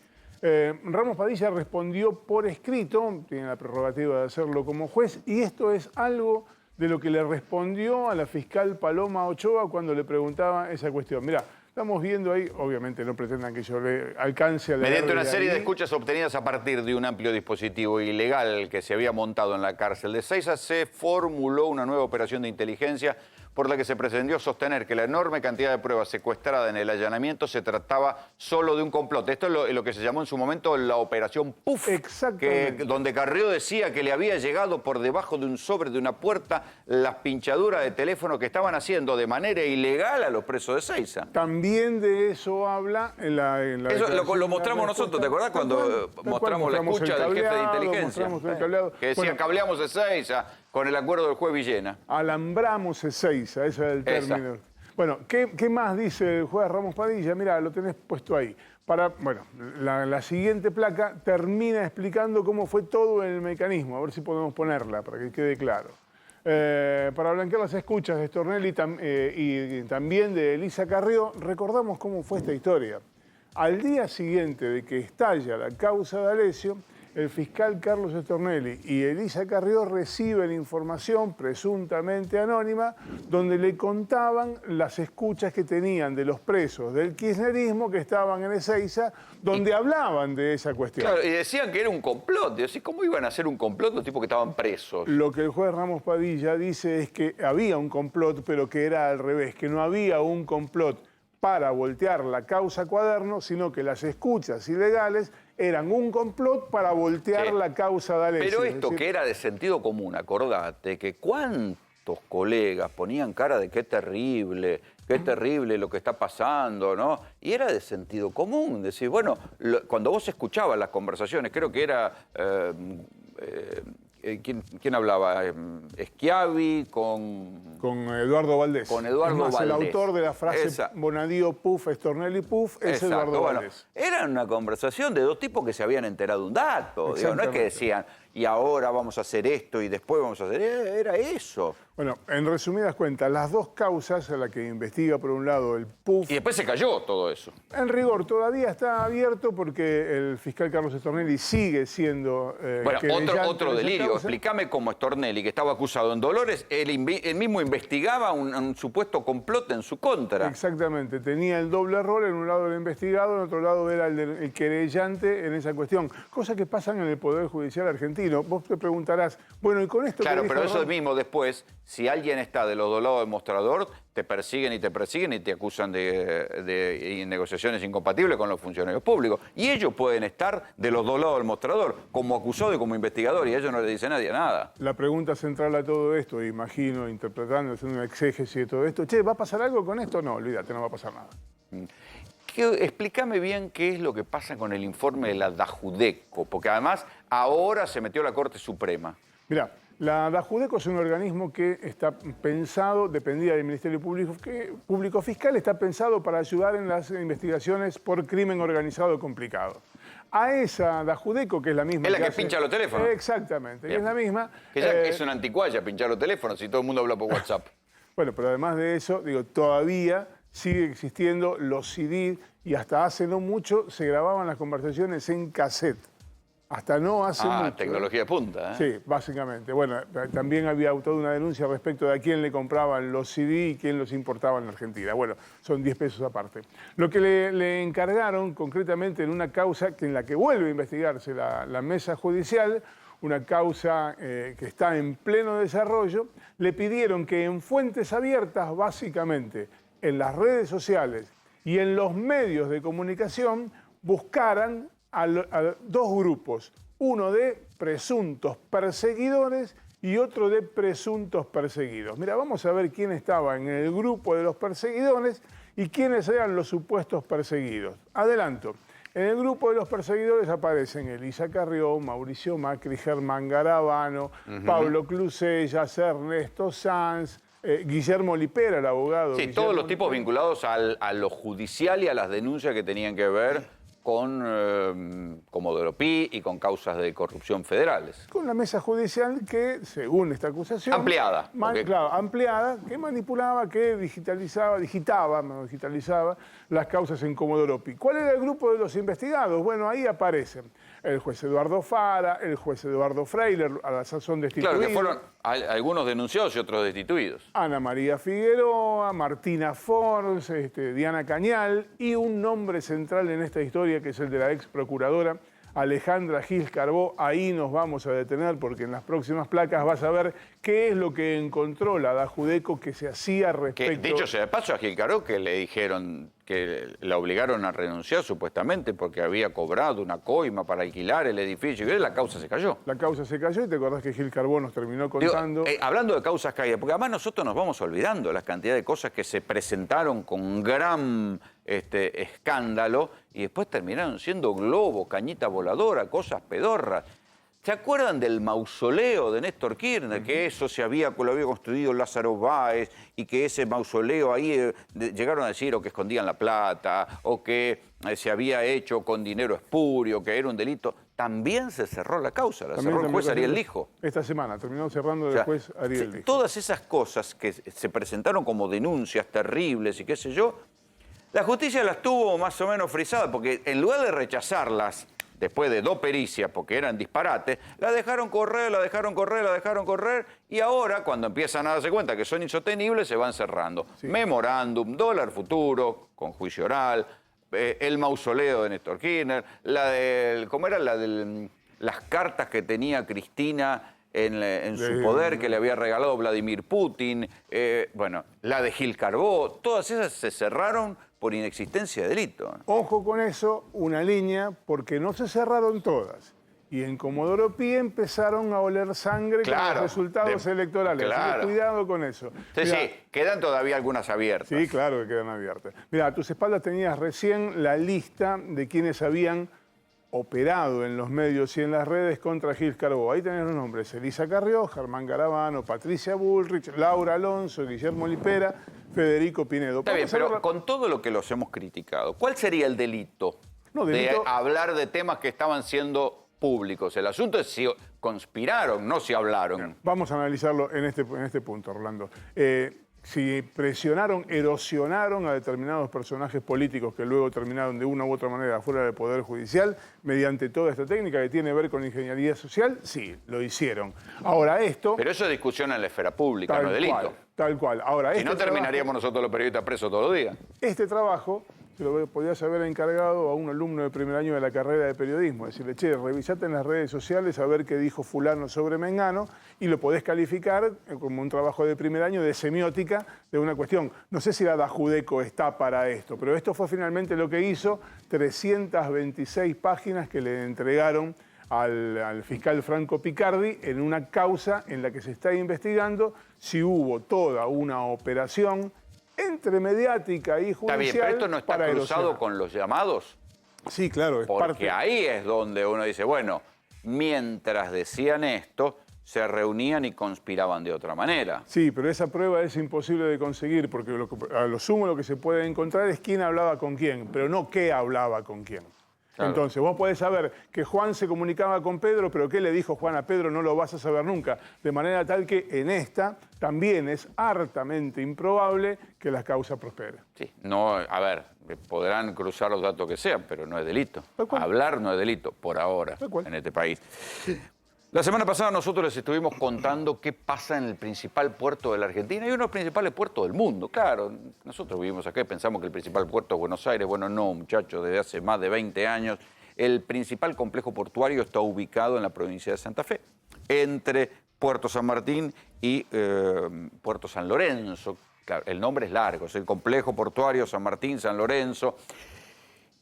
Ramos Padilla respondió por escrito, tiene la prerrogativa de hacerlo como juez, y esto es algo de lo que le respondió a la fiscal Paloma Ochoa cuando le preguntaba esa cuestión. Mirá, estamos viendo ahí, obviamente no pretendan que yo le alcance a leer. Mediante una serie de escuchas obtenidas a partir de un amplio dispositivo ilegal que se había montado en la cárcel de Seiza, se formuló una nueva operación de inteligencia por la que se pretendió sostener que la enorme cantidad de pruebas secuestradas en el allanamiento se trataba solo de un complot. Esto es lo que se llamó en su momento la operación PUF, donde Carrió decía que le había llegado por debajo de un sobre de una puerta las pinchaduras de teléfono que estaban haciendo de manera ilegal a los presos de Seiza. También de eso habla en la eso lo mostramos nosotros, ¿te acordás? Cuando mostramos la escucha del jefe de inteligencia. Que decía, cableamos de Seiza con el acuerdo del juez Villena. Alambramos Ezeiza, ese era el término. Bueno, ¿qué más dice el juez Ramos Padilla? Mirá, lo tenés puesto ahí. La siguiente placa termina explicando cómo fue todo el mecanismo. A ver si podemos ponerla para que quede claro. Para blanquear las escuchas de Stornelli y también de Elisa Carrió, recordamos cómo fue esta historia. Al día siguiente de que estalla la causa de Alessio, el fiscal Carlos Stornelli y Elisa Carrió reciben información presuntamente anónima donde le contaban las escuchas que tenían de los presos del kirchnerismo que estaban en Ezeiza, donde hablaban de esa cuestión. Claro, y decían que era un complot. Decís, ¿cómo iban a hacer un complot los tipos que estaban presos? Lo que el juez Ramos Padilla dice es que había un complot, pero que era al revés, que no había un complot para voltear la causa Cuaderno, sino que las escuchas ilegales eran un complot para voltear la causa de Alessio. Pero esto que era de sentido común, acordate que cuántos colegas ponían cara de qué terrible lo que está pasando, ¿no? Y era de sentido común, decir, bueno, cuando vos escuchabas las conversaciones, creo que era... ¿Quién hablaba? Schiavi con Eduardo Valdés. Con Eduardo Valdés. El autor de la frase Bonadío Puff, Stornelli Puff, es Eduardo Valdés. Era una conversación de dos tipos que se habían enterado de un dato. Digo, no es que decían, y ahora vamos a hacer esto y después vamos a hacer... Era eso. Bueno, en resumidas cuentas, las dos causas a las que investiga por un lado el PUF... Y después se cayó todo eso. En rigor, todavía está abierto porque el fiscal Carlos Stornelli sigue siendo... bueno, otro delirio. Explícame cómo Stornelli, que estaba acusado en Dolores, él mismo investigaba un supuesto complot en su contra. Exactamente. Tenía el doble rol. En un lado era investigado, en otro lado era el querellante en esa cuestión. Cosas que pasan en el Poder Judicial argentino. Vos te preguntarás, bueno, y con esto... Claro, pero eso mismo después... Si alguien está de los dos lados del mostrador, te persiguen y te acusan de negociaciones incompatibles con los funcionarios públicos. Y ellos pueden estar de los dos lados del mostrador, como acusado y como investigador, y a ellos no le dice nadie nada. La pregunta central a todo esto, imagino, interpretando, haciendo una exégesis de todo esto, che, ¿va a pasar algo con esto? No, olvídate, no va a pasar nada. Explícame bien qué es lo que pasa con el informe de la DAJUDECO, porque además ahora se metió la Corte Suprema. Mirá, la DAJUDECO es un organismo que está pensado, dependía del Ministerio Público Fiscal, está pensado para ayudar en las investigaciones por crimen organizado complicado. A esa DAJUDECO, que es la misma... Es la que pincha los teléfonos. Exactamente, es la misma. Es una anticuaya pinchar los teléfonos si todo el mundo habla por WhatsApp. Bueno, pero además de eso, digo, todavía sigue existiendo los CD y hasta hace no mucho se grababan las conversaciones en cassette. Hasta no hace mucho. Tecnología de punta, ¿eh? Sí, básicamente. Bueno, también había toda una denuncia respecto de a quién le compraban los CD y quién los importaba en la Argentina. Bueno, son 10 pesos aparte. Lo que le encargaron concretamente en una causa en la que vuelve a investigarse la mesa judicial, una causa que está en pleno desarrollo, le pidieron que en fuentes abiertas, básicamente en las redes sociales y en los medios de comunicación, buscaran a dos grupos, uno de presuntos perseguidores y otro de presuntos perseguidos. Mira, vamos a ver quién estaba en el grupo de los perseguidores y quiénes eran los supuestos perseguidos. Adelanto. En el grupo de los perseguidores aparecen Elisa Carrión, Mauricio Macri, Germán Garabano, Pablo Clusellas, Ernesto Sanz, Guillermo Lipera, el abogado. Sí, todos los tipos vinculados a lo judicial y a las denuncias que tenían que ver con Comodoro Pi y con causas de corrupción federales. Con la mesa judicial que, según esta acusación... Ampliada. Claro, ampliada, que manipulaba, que digitalizaba las causas en Comodoro Pi. ¿Cuál era el grupo de los investigados? Bueno, ahí aparecen el juez Eduardo Fara, el juez Eduardo Freiler, a la sazón destituido. Claro, que fueron algunos denunciados y otros destituidos. Ana María Figueroa, Martina Forns, Diana Cañal y un nombre central en esta historia que es el de la ex procuradora Alejandra Gil Carbó. Ahí nos vamos a detener porque en las próximas placas vas a ver qué es lo que encontró la DAJUDECO que se hacía respecto... Que, dicho sea de paso, a Gil Carbó que le dijeron que la obligaron a renunciar supuestamente porque había cobrado una coima para alquilar el edificio y la causa se cayó. La causa se cayó y te acordás que Gil Carbó nos terminó contando... Hablando de causas caídas, porque además nosotros nos vamos olvidando de las cantidades de cosas que se presentaron con gran escándalo y después terminaron siendo globo, cañita voladora, cosas pedorras. ¿Se acuerdan del mausoleo de Néstor Kirchner? Que eso lo había construido Lázaro Báez y que ese mausoleo ahí llegaron a decir o que escondían la plata o que se había hecho con dinero espurio, que era un delito. También se cerró la causa, la cerró el juez Ariel Lijo. Esta semana terminó cerrando el juez Ariel Lijo. Todas esas cosas que se presentaron como denuncias terribles y qué sé yo, la justicia las tuvo más o menos frisadas porque en lugar de rechazarlas después de 2 pericias, porque eran disparates, la dejaron correr y ahora, cuando empiezan a darse cuenta que son insostenibles, se van cerrando. Sí. Memorándum, dólar futuro, con juicio oral, el mausoleo de Néstor Kirchner, ¿cómo era? Las cartas que tenía Cristina en su poder que le había regalado Vladimir Putin, bueno, la de Gil Carbó, todas esas se cerraron por inexistencia de delito. Ojo con eso, una línea, porque no se cerraron todas. Y en Comodoro Pi empezaron a oler sangre con los resultados electorales. Claro. Así que cuidado con eso. Sí, mirá, sí, quedan todavía algunas abiertas. Sí, claro que quedan abiertas. Mira, a tus espaldas tenías recién la lista de quienes habían operado en los medios y en las redes contra Gil Carbó. Ahí tenés los nombres: Elisa Carrió, Germán Garabano, Patricia Bullrich, Laura Alonso, Guillermo Lipera, Federico Pinedo. Está bien, pero con todo lo que los hemos criticado, ¿cuál sería el delito de hablar de temas que estaban siendo públicos? El asunto es si conspiraron, no si hablaron. Bien, vamos a analizarlo en este punto, Rolando. Si presionaron, erosionaron a determinados personajes políticos que luego terminaron de una u otra manera fuera del Poder Judicial mediante toda esta técnica que tiene que ver con ingeniería social, sí, lo hicieron. Ahora esto... Pero eso es discusión en la esfera pública, no es delito. Tal cual. Ahora, si no terminaríamos nosotros los periodistas presos todos los días. Este trabajo se lo podías haber encargado a un alumno de primer año de la carrera de periodismo. Decirle, che, revisate en las redes sociales a ver qué dijo fulano sobre Mengano y lo podés calificar como un trabajo de primer año de semiótica de una cuestión. No sé si la DAJUDECO está para esto, pero esto fue finalmente lo que hizo, 326 páginas que le entregaron al fiscal Franco Picardi en una causa en la que se está investigando si hubo toda una operación entre mediática y judicial. Está bien, pero esto no está cruzado con los llamados. Sí, claro, es porque ahí es donde uno dice, bueno, mientras decían esto, se reunían y conspiraban de otra manera. Sí, pero esa prueba es imposible de conseguir porque a lo sumo lo que se puede encontrar es quién hablaba con quién, pero no qué hablaba con quién. Claro. Entonces, vos podés saber que Juan se comunicaba con Pedro, pero qué le dijo Juan a Pedro no lo vas a saber nunca. De manera tal que en esta también es hartamente improbable que la causa prospere. Sí, no, a ver, podrán cruzar los datos que sean, pero no es delito. Hablar no es delito, por ahora, en este país. La semana pasada nosotros les estuvimos contando qué pasa en el principal puerto de la Argentina y uno de los principales puertos del mundo. Claro, nosotros vivimos acá y pensamos que el principal puerto es Buenos Aires. Bueno, no, muchachos, desde hace más de 20 años el principal complejo portuario está ubicado en la provincia de Santa Fe, entre Puerto San Martín y Puerto San Lorenzo. Claro, el nombre es largo, es el complejo portuario San Martín, San Lorenzo.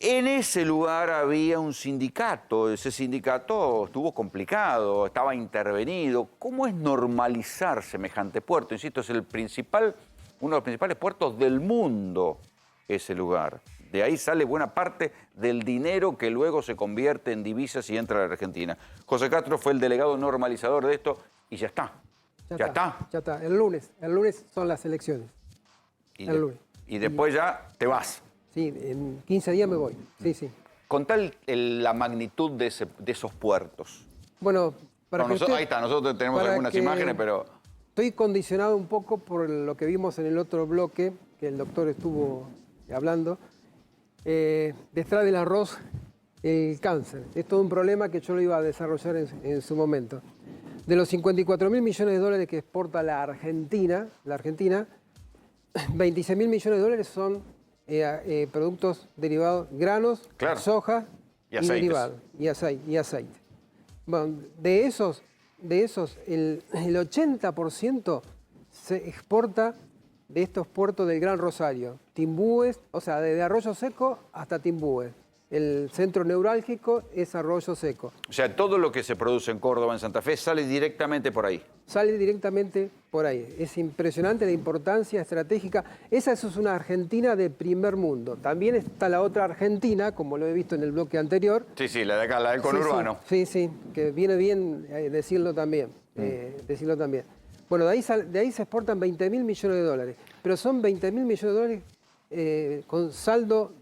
En ese lugar había un sindicato, ese sindicato estuvo complicado, estaba intervenido. ¿Cómo es normalizar semejante puerto? Insisto, es uno de los principales puertos del mundo, ese lugar. De ahí sale buena parte del dinero que luego se convierte en divisas y entra a la Argentina. José Castro fue el delegado normalizador de esto y ya está. Ya está. Ya está. El lunes son las elecciones. Y después ya te vas. Sí, en 15 días me voy. Sí, sí. Contá la magnitud de esos puertos. Bueno, para que ahí está, nosotros tenemos algunas imágenes, pero... Estoy condicionado un poco por lo que vimos en el otro bloque, que el doctor estuvo hablando. Detrás del arroz, el cáncer. Es todo un problema que yo lo iba a desarrollar en su momento. De los 54.000 millones de dólares que exporta la Argentina, 26.000 millones de dólares son productos derivados, granos, soja y derivados, y aceite. Bueno, de esos el 80% se exporta de estos puertos del Gran Rosario. Timbúes, o sea, desde Arroyo Seco hasta Timbúes. El centro neurálgico es Arroyo Seco. O sea, todo lo que se produce en Córdoba, en Santa Fe, sale directamente por ahí. Sale directamente por ahí. Es impresionante la importancia estratégica. Esa es una Argentina de primer mundo. También está la otra Argentina, como lo he visto en el bloque anterior. Sí, la de acá, la del conurbano. Sí, que viene bien decirlo también. Bueno, de ahí se exportan 20.000 millones de dólares. Pero son 20.000 millones de dólares con saldo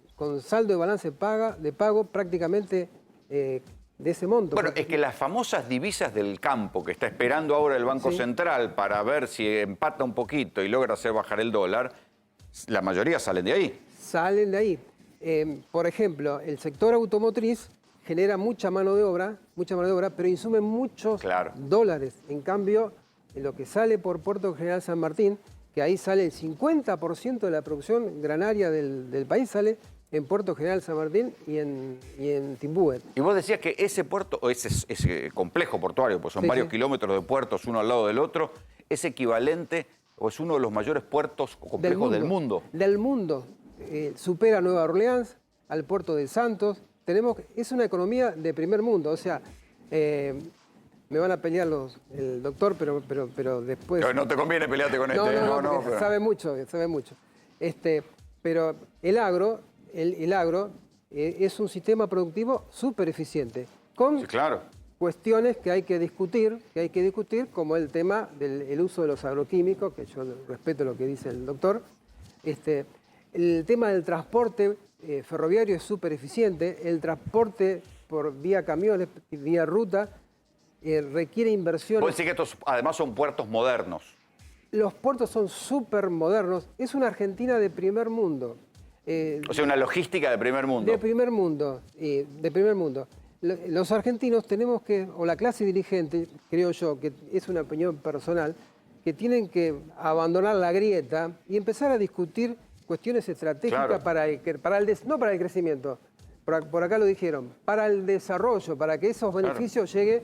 de balance de pago prácticamente de ese monto. Bueno, es que las famosas divisas del campo que está esperando ahora el Banco Central para ver si empata un poquito y logra hacer bajar el dólar, la mayoría salen de ahí. Salen de ahí. Por ejemplo, el sector automotriz genera mucha mano de obra, pero insume muchos dólares. En cambio, lo que sale por Puerto General San Martín, que ahí sale el 50% de la producción granaria del país, sale en Puerto General San Martín y en Timbúes. Y vos decías que ese puerto, o ese complejo portuario, pues son varios kilómetros de puertos uno al lado del otro, es equivalente o es uno de los mayores puertos o complejos del mundo. Del mundo. Supera a Nueva Orleans, al puerto de Santos. Es una economía de primer mundo. O sea, me van a pelear el doctor, pero después... No te conviene pelearte con No, pero... sabe mucho. Pero el agro es un sistema productivo súper eficiente, con cuestiones que hay que discutir, como el tema del uso de los agroquímicos, que yo respeto lo que dice el doctor. El tema del transporte ferroviario es súper eficiente, el transporte por vía camiones, vía ruta, requiere inversión. Vos decís que estos además son puertos modernos. Los puertos son súper modernos, es una Argentina de primer mundo. O sea, una logística de primer mundo. De primer mundo. Los argentinos tenemos o la clase dirigente, creo yo, que es una opinión personal, que tienen que abandonar la grieta y empezar a discutir cuestiones estratégicas no para el crecimiento, por acá lo dijeron, para el desarrollo, para que esos beneficios lleguen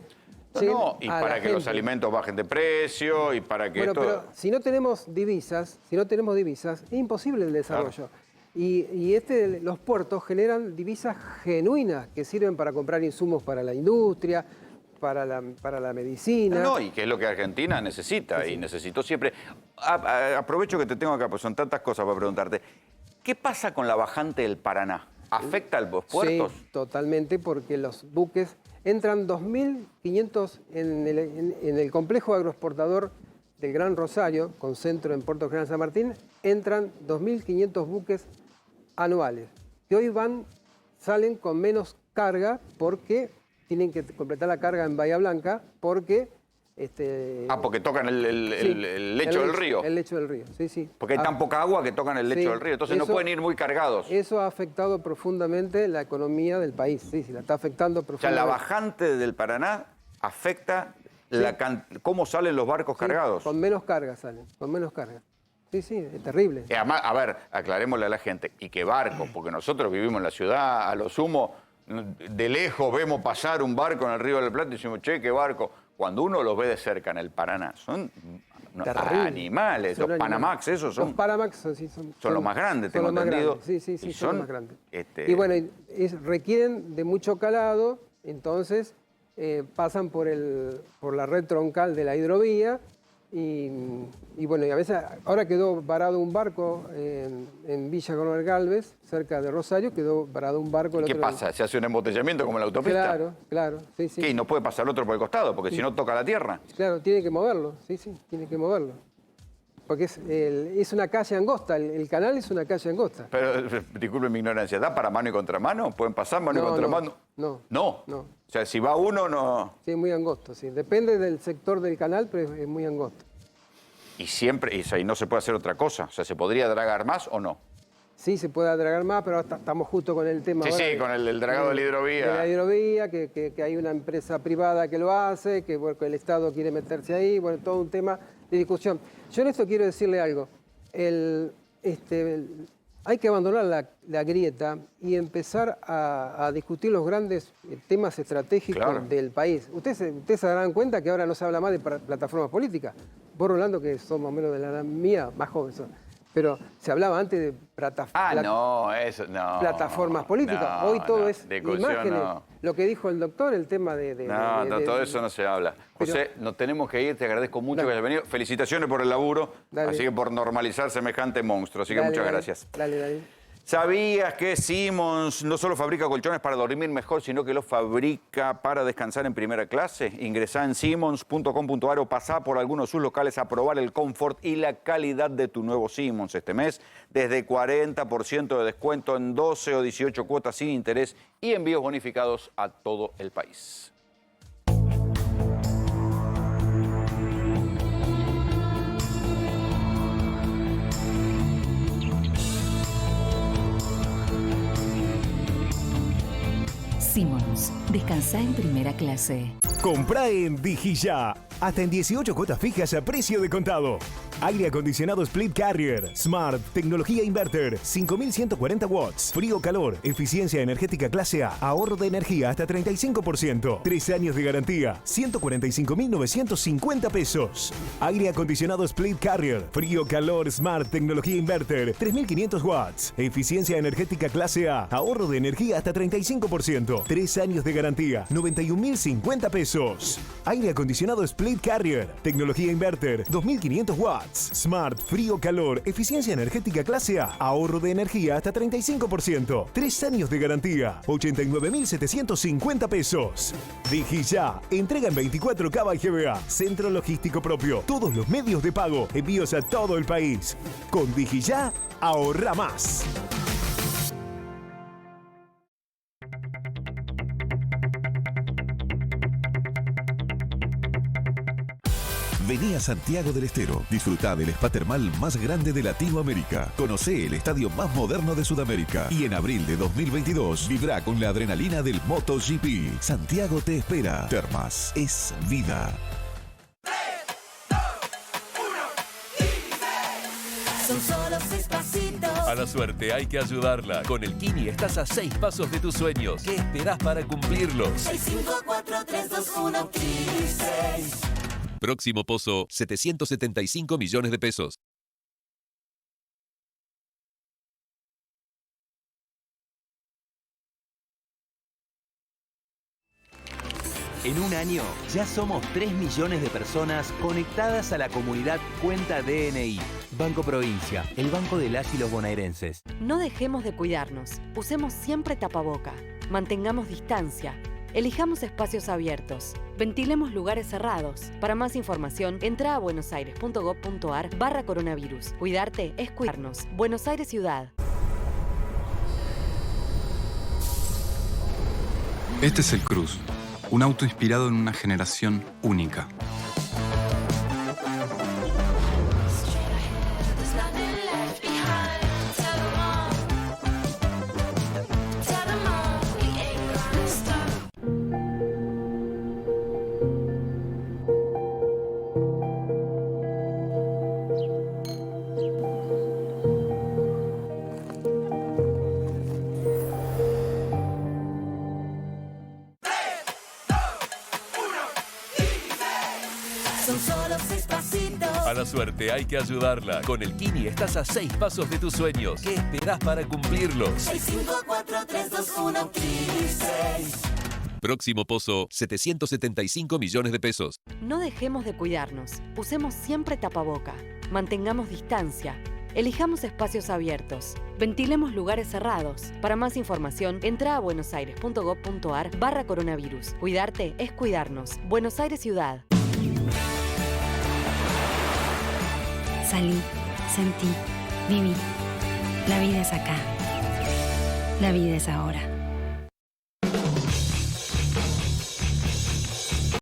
y para que los alimentos bajen de precio y para que pero si no tenemos divisas, es imposible el desarrollo. Y los puertos generan divisas genuinas que sirven para comprar insumos para la industria, para la medicina. Y que es lo que Argentina necesita y necesitó siempre. Aprovecho que te tengo acá, pues son tantas cosas para preguntarte. ¿Qué pasa con la bajante del Paraná? ¿Afecta a los puertos? Sí, totalmente, porque los buques entran 2.500 en el complejo agroexportador del Gran Rosario, con centro en Puerto General San Martín, entran 2.500 buques anuales, que hoy salen con menos carga porque tienen que completar la carga en Bahía Blanca, porque... porque tocan el lecho del río. El lecho del río, sí. Porque hay tan poca agua que tocan el lecho del río, entonces no pueden ir muy cargados. Eso ha afectado profundamente la economía del país, sí, la está afectando profundamente. O sea, la bajante del Paraná afecta cómo salen los barcos cargados. Con menos carga salen, con menos carga. Sí, es terrible. Además, a ver, aclarémosle a la gente, y qué barco, porque nosotros vivimos en la ciudad, a lo sumo, de lejos vemos pasar un barco en el Río de la Plata y decimos, che, qué barco. Cuando uno los ve de cerca en el Paraná, son animales. Los Panamax, esos son... Los Panamax son los más grandes, tengo entendido. Sí, son los más grandes. Y bueno, requieren de mucho calado, entonces pasan por la red troncal de la hidrovía Y bueno, y a veces, ahora quedó varado un barco en Villa Coronel Galvez, cerca de Rosario, quedó varado un barco. ¿Qué pasa? ¿Se hace un embotellamiento como en la autopista? Claro, sí. ¿Qué? ¿Y no puede pasar otro por el costado? Porque si no toca la tierra. Claro, tiene que moverlo, sí, tiene que moverlo. Porque es una calle angosta, el canal es una calle angosta. Pero, disculpe mi ignorancia, ¿da para mano y contramano? ¿Pueden pasar mano y contramano? No. O sea, si va uno, no... Sí, es muy angosto, sí. Depende del sector del canal, pero es muy angosto. Y siempre, y no se puede hacer otra cosa. O sea, ¿se podría dragar más o no? Sí, se puede dragar más, pero estamos justo con el tema. Sí, con el dragado de la hidrovía. De la hidrovía, que hay una empresa privada que lo hace, que el Estado quiere meterse ahí, bueno, todo un tema de discusión. Yo en esto quiero decirle algo. Hay que abandonar la grieta y empezar a discutir los grandes temas estratégicos del país. Ustedes se darán cuenta que ahora no se habla más de plataformas políticas. Vos, Rolando, que sos más o menos de la edad mía, más joven sos. Pero se hablaba antes de plataformas políticas. Hoy todo es imágenes. No. Lo que dijo el doctor, el tema de todo eso no se habla. José, nos tenemos que ir. Te agradezco mucho que hayas venido. Felicitaciones por el laburo. Así que por normalizar semejante monstruo. Así que muchas gracias. Dale. ¿Sabías que Simmons no solo fabrica colchones para dormir mejor, sino que los fabrica para descansar en primera clase? Ingresá en simmons.com.ar o pasá por algunos de sus locales a probar el confort y la calidad de tu nuevo Simmons este mes. Desde 40% de descuento en 12 o 18 cuotas sin interés y envíos bonificados a todo el país. Simmons, descansá en primera clase. Comprá en Digiyá. Hasta en 18 cuotas fijas a precio de contado. Aire acondicionado Split Carrier, Smart, tecnología inverter, 5140 watts, frío-calor, eficiencia energética clase A, ahorro de energía hasta 35%, 3 años de garantía, 145.950 pesos. Aire acondicionado Split Carrier, frío-calor Smart, tecnología inverter, 3500 watts, eficiencia energética clase A, ahorro de energía hasta 35%, 3 años de garantía, 91.050 pesos. Aire acondicionado Split Carrier, tecnología inverter, 2500 watts. Smart, frío, calor, eficiencia energética clase A, ahorro de energía hasta 35%, 3 años de garantía, 89.750 pesos. Digiyá, entrega en 24K by GBA, centro logístico propio, todos los medios de pago, envíos a todo el país. Con Digiyá, ahorra más. Vení a Santiago del Estero. Disfrutá del spa termal más grande de Latinoamérica. Conocé el estadio más moderno de Sudamérica. Y en abril de 2022, vibrá con la adrenalina del MotoGP. Santiago te espera. Termas es vida. 3, 2, 1, son solo 6 pasitos. A la suerte hay que ayudarla. Con el Kini estás a 6 pasos de tus sueños. ¿Qué esperás para cumplirlos? 6, 5, 4, 3, 2, 1, Kini 6. Próximo pozo, 775 millones de pesos. En un año ya somos 3 millones de personas conectadas a la comunidad Cuenta DNI. Banco Provincia, el banco de las y los bonaerenses. No dejemos de cuidarnos. Usemos siempre tapaboca. Mantengamos distancia. Elijamos espacios abiertos. Ventilemos lugares cerrados. Para más información, entra a buenosaires.gov.ar/coronavirus. Cuidarte es cuidarnos. Buenos Aires Ciudad. Este es el Cruz, un auto inspirado en una generación única. A la suerte hay que ayudarla. Con el Kini estás a 6 pasos de tus sueños. ¿Qué esperás para cumplirlos? 6, 5, 4, 3, 2, 1, Kini 6. próximo pozo, 775 millones de pesos. No dejemos de cuidarnos. Usemos siempre tapaboca. Mantengamos distancia. Elijamos espacios abiertos. Ventilemos lugares cerrados. Para más información, entra a buenosaires.gov.ar/coronavirus. Cuidarte es cuidarnos. Buenos Aires Ciudad. Salí, sentí, viví. La vida es acá. La vida es ahora.